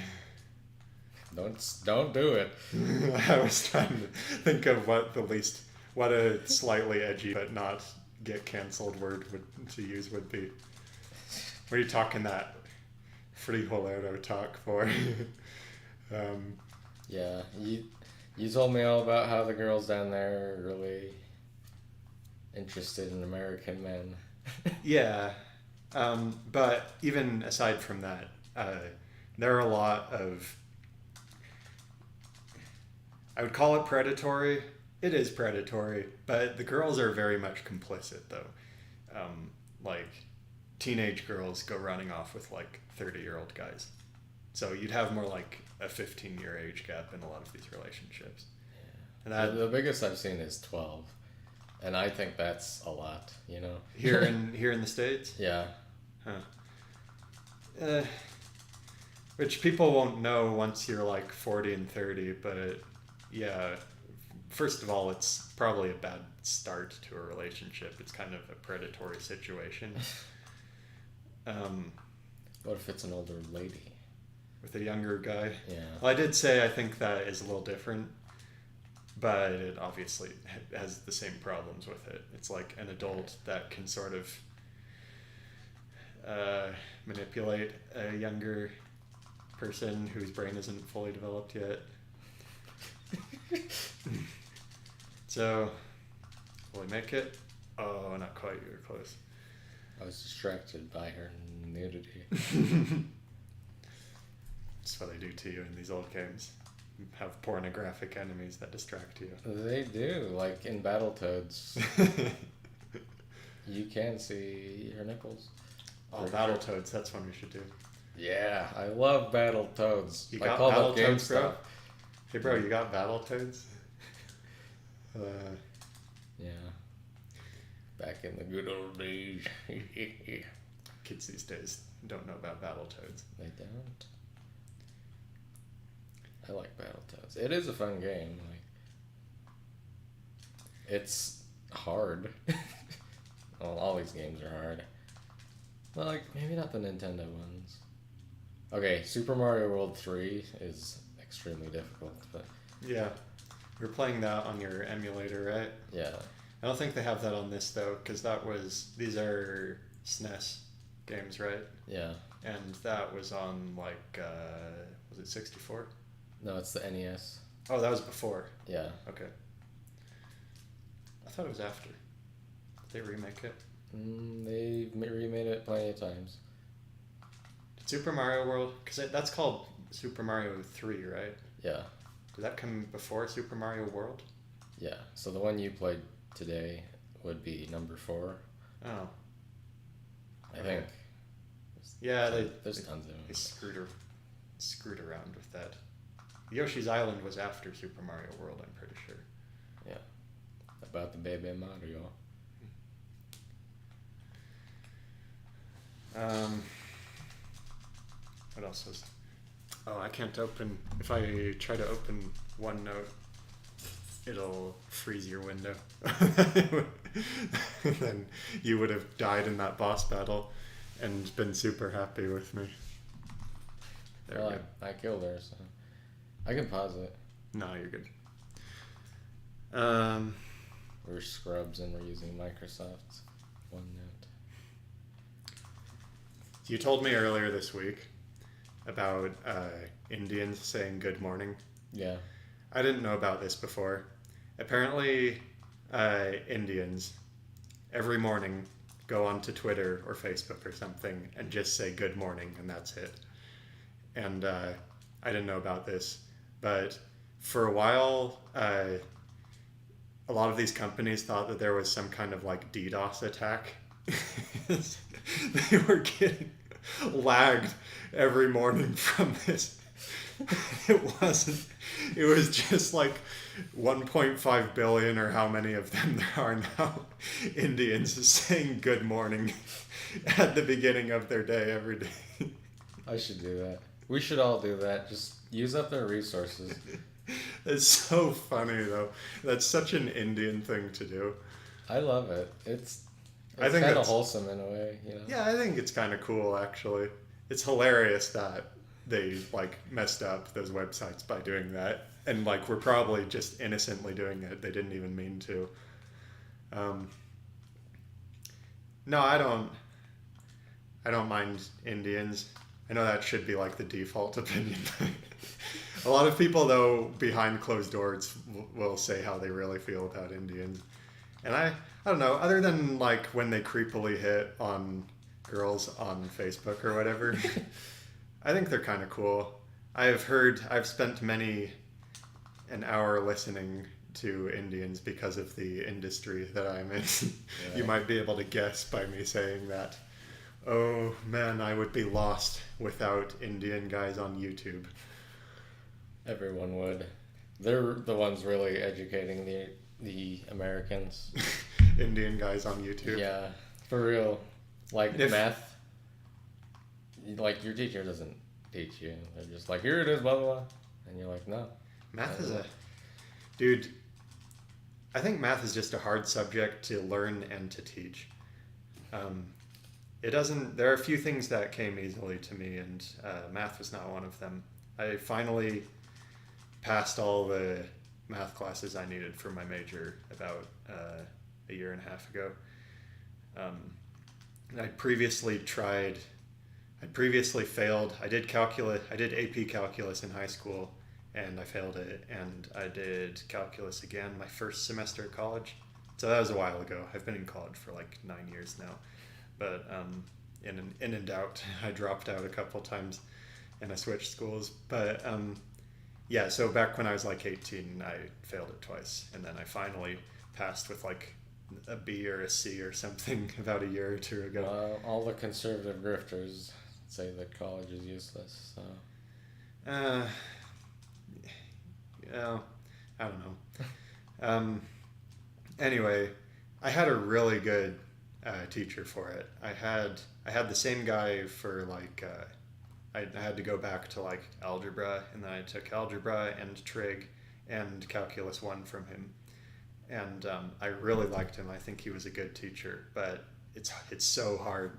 Don't do it.
I was trying to think of what a slightly edgy but not get canceled word to use would be. What are you talking that frijolero talk for?
Yeah, you told me all about how the girls down there are really interested in American men.
Yeah, but even aside from that, there are a lot of... I would call it predatory. It is predatory, but the girls are very much complicit, though. Like, teenage girls go running off with, like, 30-year-old guys. So you'd have more like a 15-year age gap in a lot of these relationships.
Yeah. The biggest I've seen is 12. And I think that's a lot, you know?
Here in the States?
Yeah.
Huh. Which people won't know once you're like 40 and 30, but yeah, first of all, it's probably a bad start to a relationship. It's kind of a predatory situation.
What if it's an older lady?
With a younger guy?
Yeah.
Well, I did say I think that is a little different, but it obviously has the same problems with it. It's like an adult that can sort of manipulate a younger person whose brain isn't fully developed yet. So, will we make it? Oh, not quite. You were close.
I was distracted by her nudity.
That's what they do to you in these old games. You have pornographic enemies that distract you.
They do, like in Battletoads. You can see her nipples.
Oh, Battletoads, that's one we should do.
Yeah, I love Battletoads.
You
I
got
call it game
Battletoads, bro?
stuff.
Hey, bro, you got Battletoads?
Yeah. Back in the good old days.
Kids these days don't know about Battletoads.
They don't. I like Battletoads. It is a fun game. Like, it's hard. Well, all these games are hard. Well, like, maybe not the Nintendo ones. Okay, Super Mario World 3 is extremely difficult, but...
Yeah. You're playing that on your emulator, right?
Yeah.
I don't think they have that on this, though, because these are SNES games, right?
Yeah.
And that was on, like, was it 64?
No, it's the NES.
Oh, that was before.
Yeah.
Okay. I thought it was after. Did they remake it?
They remade it plenty of times.
Did Super Mario World... Because that's called Super Mario 3, right?
Yeah.
Did that come before Super Mario World?
Yeah. So the one you played today would be number 4.
Oh.
I think.
Yeah,
there's tons of them.
They screwed around with that. Yoshi's Island was after Super Mario World, I'm pretty sure.
Yeah. About the baby Mario.
What else was... Oh, I can't open... If I try to open OneNote, it'll freeze your window. Then you would have died in that boss battle and been super happy with me. There we go.
I killed her, so... I can pause it.
No, you're good.
We're scrubs and we're using Microsoft's OneNote.
You told me earlier this week about Indians saying good morning.
Yeah.
I didn't know about this before. Apparently, Indians every morning go onto Twitter or Facebook or something and just say good morning, and that's it. And I didn't know about this, but for a while, a lot of these companies thought that there was some kind of like DDoS attack. They were getting lagged every morning from this. It wasn't. It was just like 1.5 billion or how many of them there are now, Indians saying good morning at the beginning of their day every day.
I should do that. We should all do that. Just use up their resources.
It's so funny though. That's such an Indian thing to do.
I love it. It's
I think
kind of
that's-
wholesome in a way, you know?
Yeah, I think it's kind of cool actually. It's hilarious that they like messed up those websites by doing that, and like we're probably just innocently doing it. They didn't even mean to. No, I don't mind Indians. I know that should be like the default opinion. A lot of people though behind closed doors will say how they really feel about Indians, and I don't know. Other than like when they creepily hit on girls on Facebook or whatever, I think they're kind of cool. I've spent many an hour listening to Indians because of the industry that I'm in.
Yeah.
You might be able to guess by me saying that. Oh man, I would be lost without Indian guys on YouTube.
Everyone would. They're the ones really educating the Americans.
Indian guys on YouTube.
Yeah, for real. Like
If-
math, like your teacher doesn't teach you. They're just like, here it is, blah, blah, blah. And you're like, no.
Math is dude, I think math is just a hard subject to learn and to teach. There are a few things that came easily to me, and math was not one of them. I finally passed all the math classes I needed for my major about a year and a half ago. I'd previously failed. I did AP calculus in high school, and I failed it, and I did calculus again my first semester at college. So that was a while ago. I've been in college for like 9 years now. But in and out, I dropped out a couple times, and I switched schools. But yeah, so back when I was like 18, I failed it twice, and then I finally passed with like a B or a C or something about a year or two ago.
Well, all the conservative grifters say that college is useless. So.
Yeah, I don't know. Anyway, I had a really good teacher for it. I had the same guy for like I had to go back to like algebra, and then I took algebra and trig and calculus 1 from him, and I really liked him. I think he was a good teacher, but it's so hard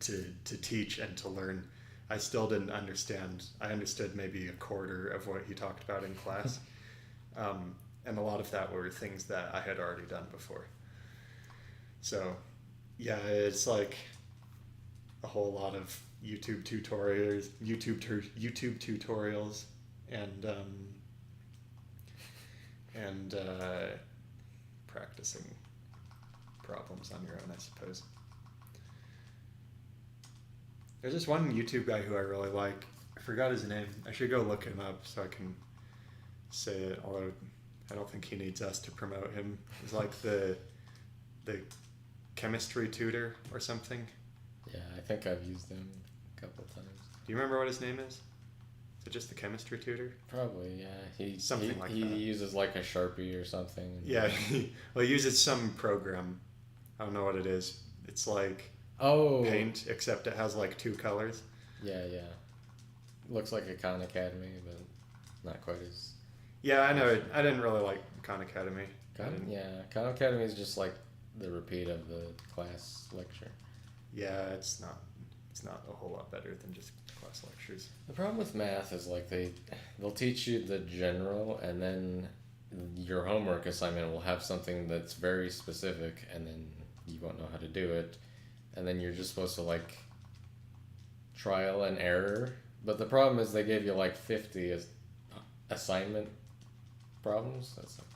to teach and to learn. I still didn't understand. I understood maybe a quarter of what he talked about in class, and a lot of that were things that I had already done before. So yeah, it's like a whole lot of YouTube tutorials, and practicing problems on your own, I suppose. There's this one YouTube guy who I really like. I forgot his name. I should go look him up so I can say it, although I don't think he needs us to promote him. He's like the chemistry tutor or something.
Yeah, I think I've used them a couple times.
Do you remember what his name is? Is it just the chemistry tutor?
Probably, yeah. He
that.
uses like a Sharpie or something.
Yeah, he uses some program. I don't know what it is. It's like paint, except it has like 2 colors.
Yeah. Looks like a Khan Academy, but not quite as...
Yeah, I know. I didn't really like Khan Academy.
Khan Academy is just like the repeat of the class lecture.
Yeah, it's not a whole lot better than just class lectures.
The problem with math is like they'll teach you the general, and then your homework assignment will have something that's very specific, and then you won't know how to do it, and then you're just supposed to like trial and error. But the problem is they gave you like 50 assignment problems. That's like,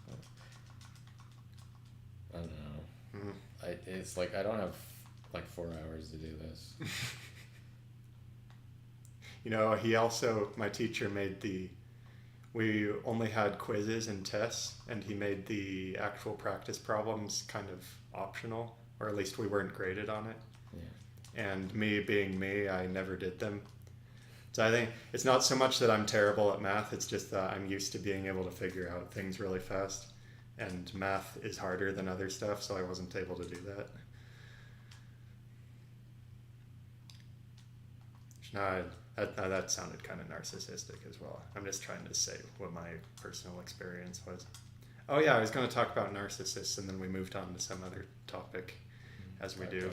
I don't know. Mm-hmm. It's like I don't have like 4 hours to do this.
My teacher we only had quizzes and tests, and he made the actual practice problems kind of optional, or at least we weren't graded on it. Yeah. And me being me, I never did them. So I think it's not so much that I'm terrible at math, it's just that I'm used to being able to figure out things really fast. And math is harder than other stuff, so I wasn't able to do that. No, that sounded kind of narcissistic as well. I'm just trying to say what my personal experience was. Oh yeah, I was going to talk about narcissists, and then we moved on to some other topic, as we do.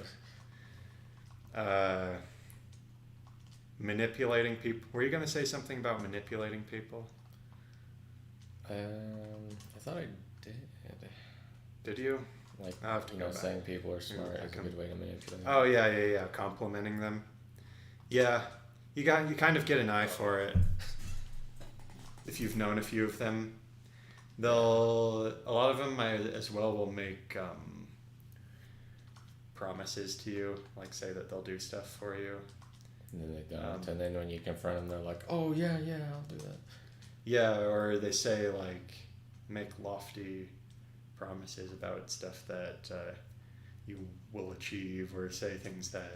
Manipulating people. Were you going to say something about manipulating people?
I thought I did.
Did you?
Like, saying people are smart is a good way to manipulate them.
Oh yeah. Complimenting them. Yeah, you kind of get an eye for it. If you've known a few of them, a lot of them as well will make promises to you, like say that they'll do stuff for you.
And then they don't. And then when you confront them, they're like, "Oh yeah, I'll do that."
Yeah, or they say like make lofty promises about stuff that you will achieve, or say things that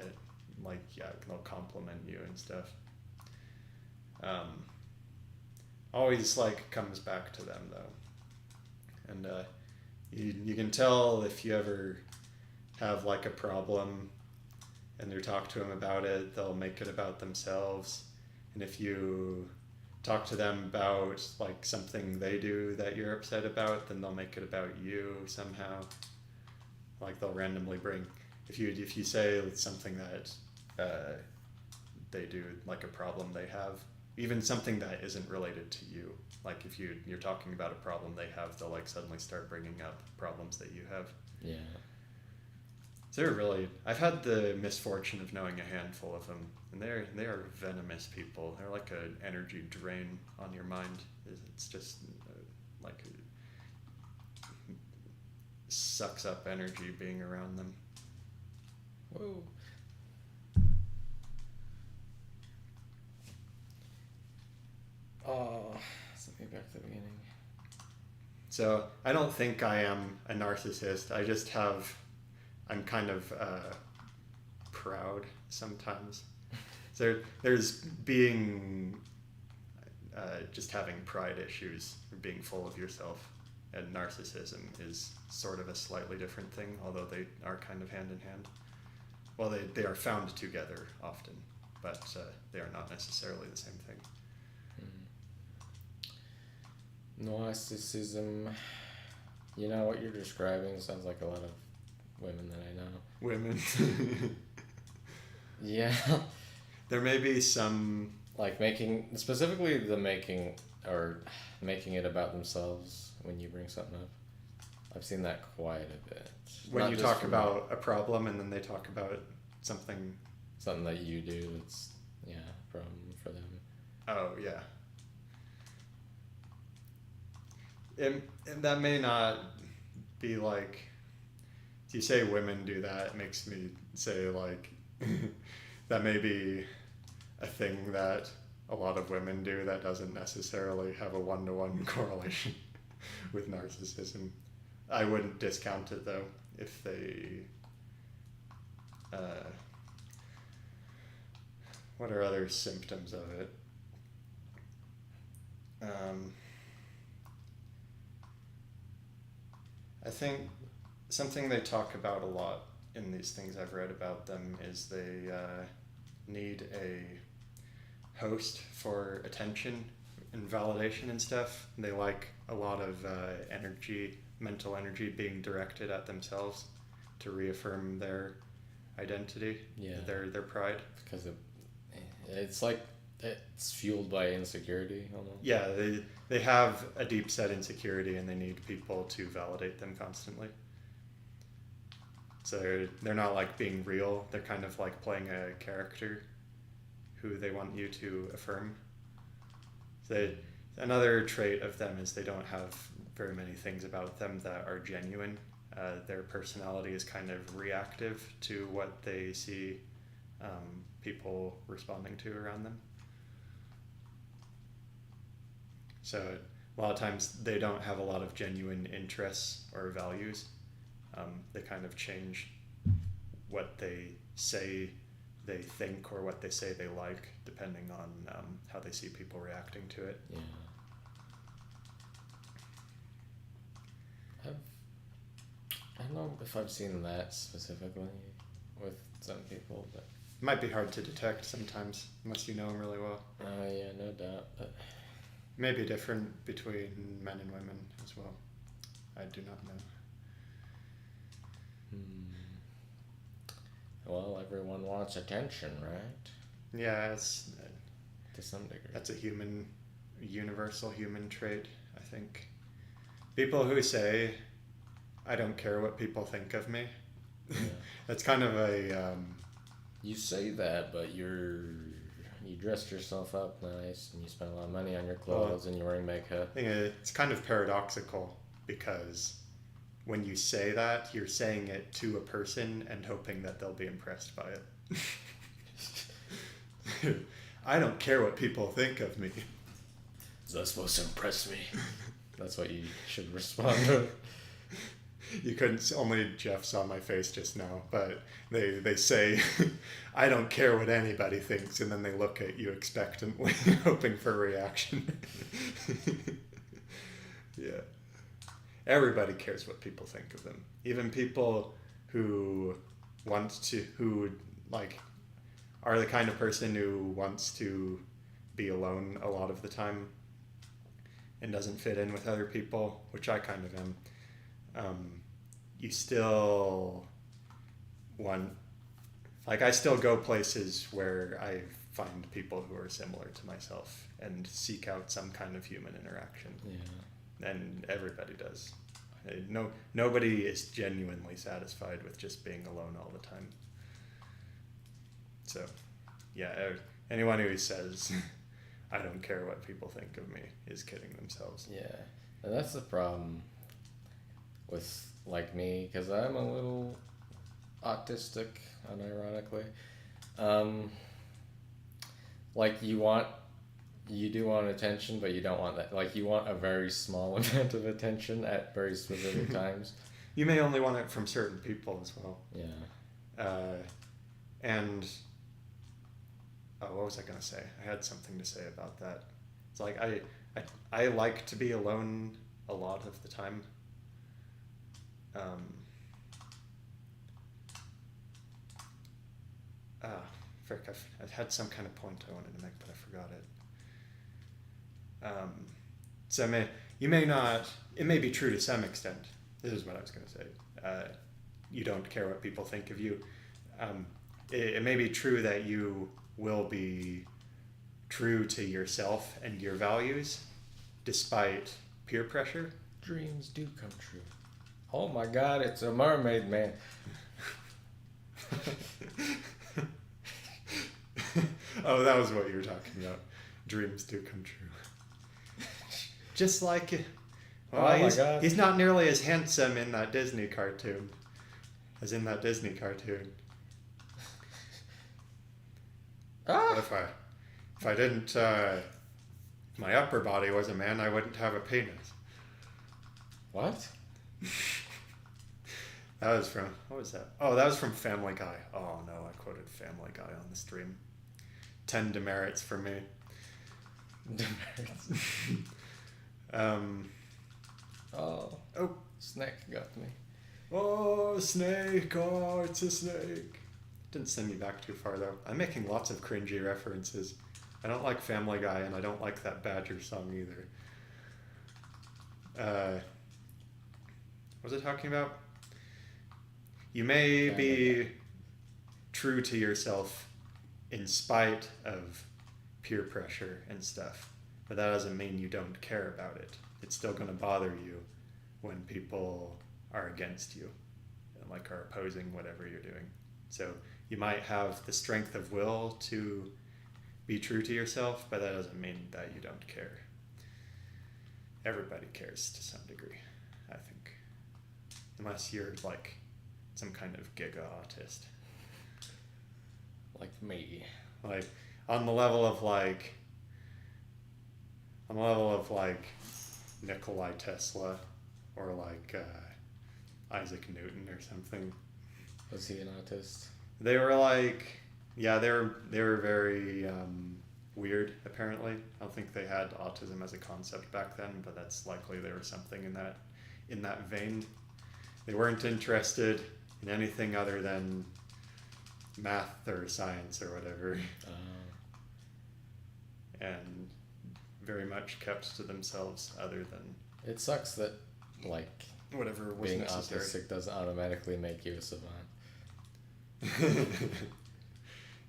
they'll compliment you and stuff. Always comes back to them though, and You can tell if you ever have like a problem and you talk to them about it, they'll make it about themselves. And if you talk to them about like something they do that you're upset about, then they'll make it about you somehow. Like they'll randomly bring, if you say it's something that they do, like a problem they have, even something that isn't related to you. Like if you're talking about a problem they have, they'll like suddenly start bringing up problems that you have.
Yeah.
They're really, I've had the misfortune of knowing a handful of them, and they are venomous people. They're like an energy drain on your mind. It's just like sucks up energy being around them.
Whoa. So let me back to the beginning.
So I don't think I am a narcissist. I just I'm kind of proud sometimes. So there's being just having pride issues, being full of yourself, and narcissism is sort of a slightly different thing, although they are kind of hand in hand. Well, they are found together often, but they are not necessarily the same thing.
Narcissism, you know what you're describing sounds like a lot of women that I know.
Women.
Yeah.
There may be some...
Like specifically making it about themselves when you bring something up. I've seen that quite a bit.
When
Not
you
just
talk
from
about a problem and then they talk about something...
something that you do that's, yeah, a problem for them.
Oh, yeah. And that may not be like... If you say women do that, it makes me say like... that may be a thing that a lot of women do that doesn't necessarily have a one-to-one correlation with narcissism. I wouldn't discount it though if they... what are other symptoms of it? I think something they talk about a lot in these things I've read about them is they need a host for attention and validation and stuff. They like a lot of mental energy being directed at themselves to reaffirm their identity, their pride.
Because it's like it's fueled by insecurity almost.
Yeah, they have a deep set insecurity and they need people to validate them constantly. So they're not like being real, they're kind of like playing a character who they want you to affirm. Another trait of them is they don't have very many things about them that are genuine. Their personality is kind of reactive to what they see people responding to around them. So a lot of times they don't have a lot of genuine interests or values. They kind of change what they say they think or what they say they like depending on how they see people reacting to it.
Yeah. I don't know if I've seen that specifically with some people, but...
It might be hard to detect sometimes, unless you know them really well.
Yeah, no doubt. But...
Maybe different between men and women as well. I do not know.
Well, everyone wants attention, right?
Yeah,
to some degree.
That's a universal human trait, I think. People who say, I don't care what people think of me, that's kind of a...
You say that, but you dressed yourself up nice, and you spend a lot of money on your clothes, and you're wearing makeup.
I think it's kind of paradoxical, because when you say that, you're saying it to a person and hoping that they'll be impressed by it. I don't care what people think of me.
Is that supposed to impress me? That's what you should respond to.
You couldn't, only Jeff saw my face just now, but they say, I don't care what anybody thinks, and then they look at you expectantly, hoping for a reaction. Yeah. everybody cares what people think of them. Even people who like are the kind of person who wants to be alone a lot of the time and doesn't fit in with other people, which I kind of am. You still want, like, I still go places where I find people who are similar to myself and seek out some kind of human interaction.
Yeah.
And everybody does. Nobody is genuinely satisfied with just being alone all the time. So, yeah, anyone who says, I don't care what people think of me, is kidding themselves.
Yeah, and that's the problem with, like, me, because I'm a little autistic, unironically. Like, you do want attention, but you don't want that. Like, you want a very small amount of attention at very specific times.
You may only want it from certain people as well.
Yeah.
And what was I going to say? I had something to say about that. It's like I like to be alone a lot of the time. Frick, I've had some kind of point I wanted to make, but I forgot it. So it may be true to some extent. This is what I was going to say. You don't care what people think of you. It may be true that you will be true to yourself and your values despite peer pressure.
Dreams do come true. Oh my God, it's a mermaid man.
Oh, that was what you were talking about. Dreams do come true. Just like, well,
my God.
He's not nearly as handsome in that Disney cartoon as in that Disney cartoon.
Ah!
If I didn't, if my upper body was a man, I wouldn't have a penis.
What?
That was from, what was that? Oh, that was from Family Guy. Oh no, I quoted Family Guy on the stream. 10 demerits for me.
Demerits. Oh, snake got me.
Oh, snake, oh, it's a snake. Didn't send me back too far though. I'm making lots of cringy references. I don't like Family Guy and I don't like that Badger song either. What was I talking about? You may be true to yourself in spite of peer pressure and stuff, but that doesn't mean you don't care about it. It's still going to bother you when people are against you and like are opposing whatever you're doing. So you might have the strength of will to be true to yourself, but that doesn't mean that you don't care. Everybody cares to some degree, I think. Unless you're like some kind of giga autist.
Like me.
Like on the level of like Nikolai Tesla or like Isaac Newton or something.
Was he an autist?
They were like, yeah, they were very weird apparently. I don't think they had autism as a concept back then, but that's likely there was something in that vein. They weren't interested in anything other than math or science or whatever. And very much kept to themselves other than...
It sucks that, like,
whatever was
being
necessary.
autistic doesn't automatically make you a savant.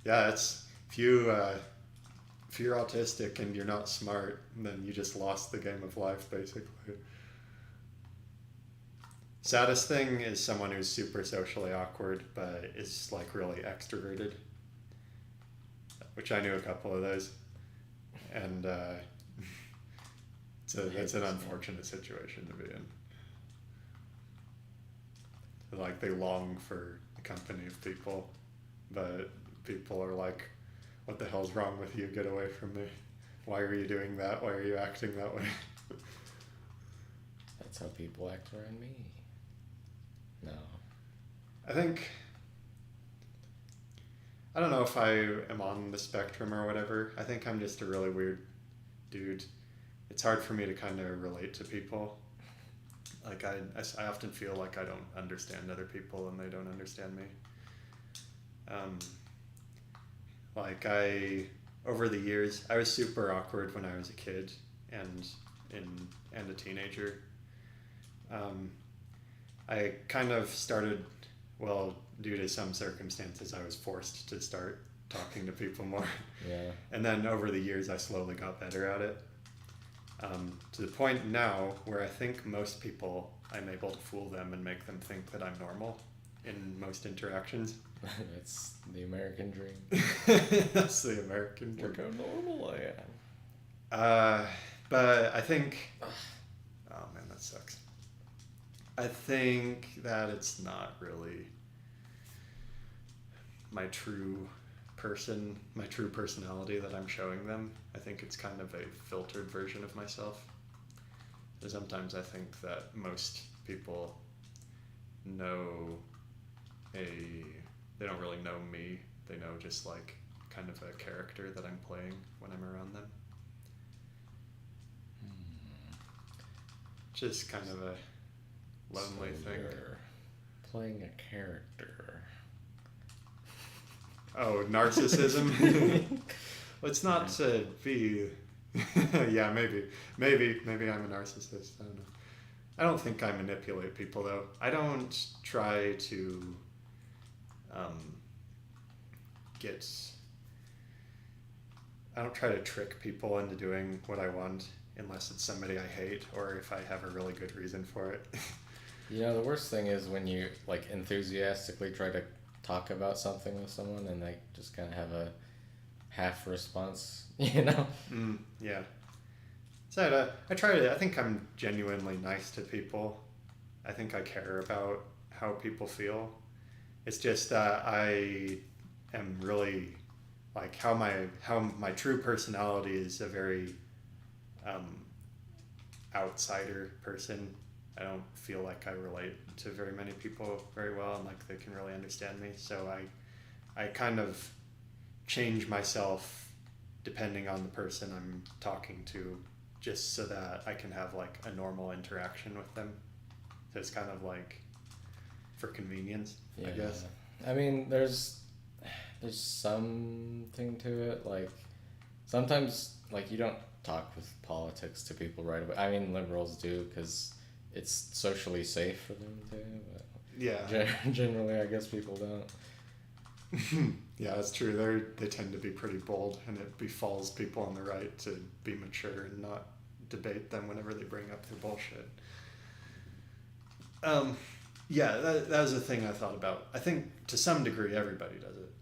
Yeah, it's if you're autistic and you're not smart, then you just lost the game of life, basically. Saddest thing is someone who's super socially awkward, but is like really extroverted, which I knew a couple of those, and it's an unfortunate situation to be in. Like they long for the company of people, but people are like, what the hell's wrong with you? Get away from me. Why are you doing that? Why are you acting that way?
That's how people act around me. No.
I don't know if I am on the spectrum or whatever. I think I'm just a really weird dude. It's hard for me to kind of relate to people. Like I often feel like I don't understand other people and they don't understand me. Um, like over the years, I was super awkward when I was a kid and and a teenager. Um, I kind of started, well, due to some circumstances, I was forced to start talking to people more.
Yeah.
And then over the years, I slowly got better at it. To the point now where I think most people, I'm able to fool them and make them think that I'm normal in most interactions.
That's the American dream.
That's the American dream.
Look how normal I am.
But I think, oh man, that sucks. I think that it's not really my true personality that I'm showing them. I think it's kind of a filtered version of myself. So sometimes I think that most people they don't really know me. They know just like kind of a character that I'm playing when I'm around them. Just kind of a lonely thing.
You're playing a character.
Oh, narcissism? Well, it's not to be... yeah, maybe I'm a narcissist. I don't know. I don't think I manipulate people, though. I don't try to I don't try to trick people into doing what I want unless it's somebody I hate or if I have a really good reason for it.
You know, the worst thing is when you like enthusiastically try to talk about something with someone and they just kind of have a half response, you know?
Yeah. So I think I'm genuinely nice to people. I think I care about how people feel. It's just that I am really like how my true personality is a very outsider person. I don't feel like I relate to very many people very well and like they can really understand me. So I kind of change myself depending on the person I'm talking to just so that I can have like a normal interaction with them. So it's kind of like for convenience, I guess.
I mean, there's something to it. Like sometimes, like you don't talk with politics to people right away. I mean, liberals do because it's socially safe for them to. But
yeah.
Generally, I guess people don't.
Yeah, that's true. They tend to be pretty bold, and it befalls people on the right to be mature and not debate them whenever they bring up their bullshit. Yeah, that was a thing I thought about. I think to some degree everybody does it.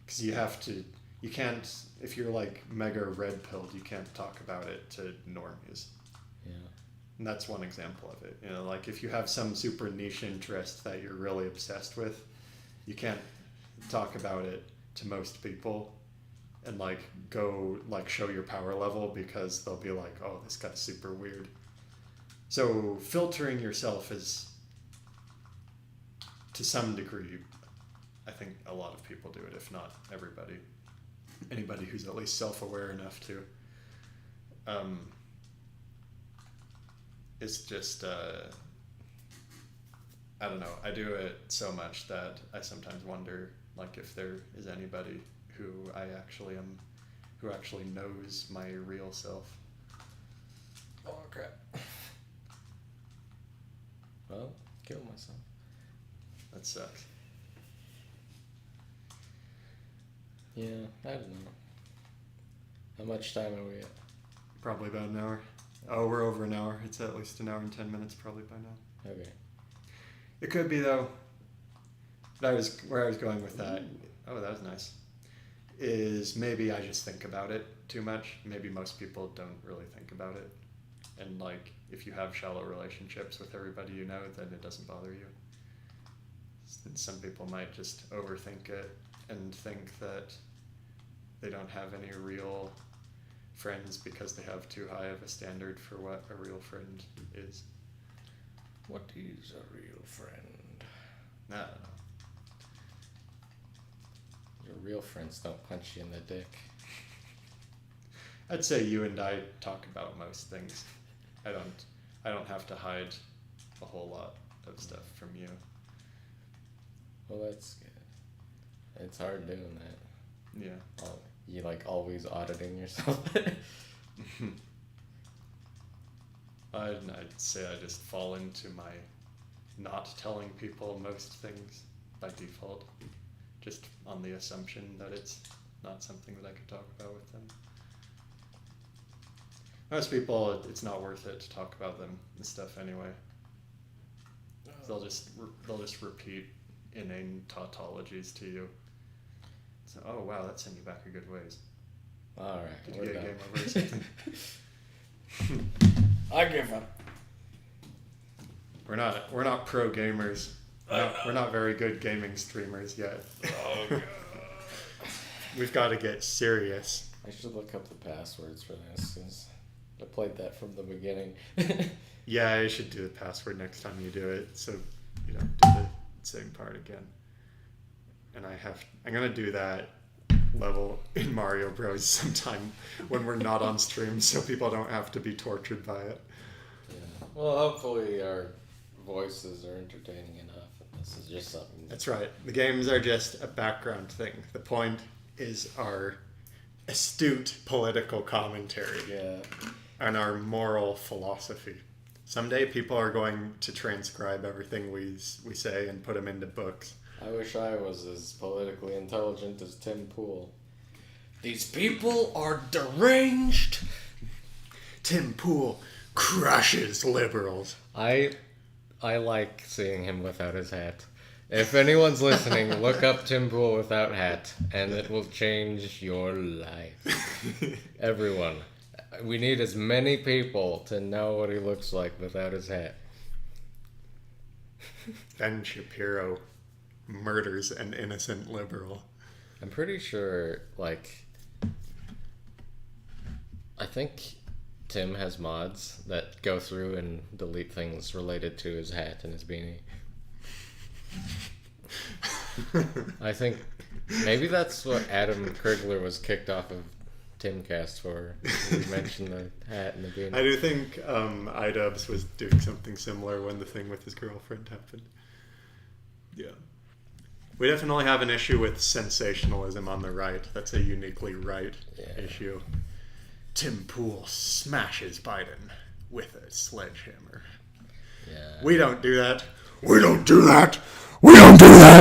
Because you can't, if you're like mega red pilled, you can't talk about it to normies.
Yeah.
And that's one example of it. You know, like if you have some super niche interest that you're really obsessed with, you can't talk about it to most people and like go like show your power level because they'll be like, oh, this guy's super weird. So filtering yourself is, to some degree, I think a lot of people do it, if not everybody. Anybody who's at least self-aware enough to. It's just, I don't know, I do it so much that I sometimes wonder like if there is anybody who I actually am, who actually knows my real self.
Oh crap. Well, kill myself.
That sucks.
Yeah, I don't know. How much time are we at?
Probably about an hour. Oh, we're over an hour. It's at least an hour and 10 minutes probably by now.
Okay.
It could be though. Where I was going with that. Oh, that was nice. Is maybe I just think about it too much. Maybe most people don't really think about it. And like, if you have shallow relationships with everybody you know, then it doesn't bother you. Some people might just overthink it and think that they don't have any real friends because they have too high of a standard for what a real friend is.
What is a real friend?
I don't know.
Your real friends don't punch you in the dick.
I'd say you and I talk about most things. I I don't have to hide a whole lot of stuff from you.
Well, that's good. It's hard doing that.
Yeah.
You like always auditing yourself.
I'd say I just fall into my not telling people most things by default, just on the assumption that it's not something that I could talk about with them. Most people, it's not worth it to talk about them and stuff anyway. They'll just repeat inane tautologies to you. So, oh wow, that sent you back a good ways.
All right,
Did you get a game over or something?
I give up.
We're not pro gamers. We're not very good gaming streamers yet.
Oh god.
We've got to get serious.
I should look up the passwords for this because I played that from the beginning.
Yeah, I should do the password next time you do it, so you don't do the same part again. And I'm gonna do that level in Mario Bros. Sometime when we're not on stream, so people don't have to be tortured by it.
Yeah. Well, hopefully our voices are entertaining enough. And this is just something.
That's right. The games are just a background thing. The point is our astute political commentary.
Yeah.
And our moral philosophy. Someday people are going to transcribe everything we say and put them into books.
I wish I was as politically intelligent as Tim Pool. These people are deranged.
Tim Pool crushes liberals.
I like seeing him without his hat. If anyone's listening, look up Tim Pool without hat, and it will change your life. Everyone. We need as many people to know what he looks like without his hat.
Ben Shapiro murders an innocent liberal.
I'm pretty sure, I think Tim has mods that go through and delete things related to his hat and his beanie. I think maybe that's what Adam Krigler was kicked off of Timcast for. We mentioned the hat and the beanie.
I do think iDubbbz was doing something similar when the thing with his girlfriend happened. Yeah. We definitely have an issue with sensationalism on the right. That's a uniquely right issue. Tim Pool smashes Biden with a sledgehammer.
Yeah.
We don't do that. We don't do that. We don't do that.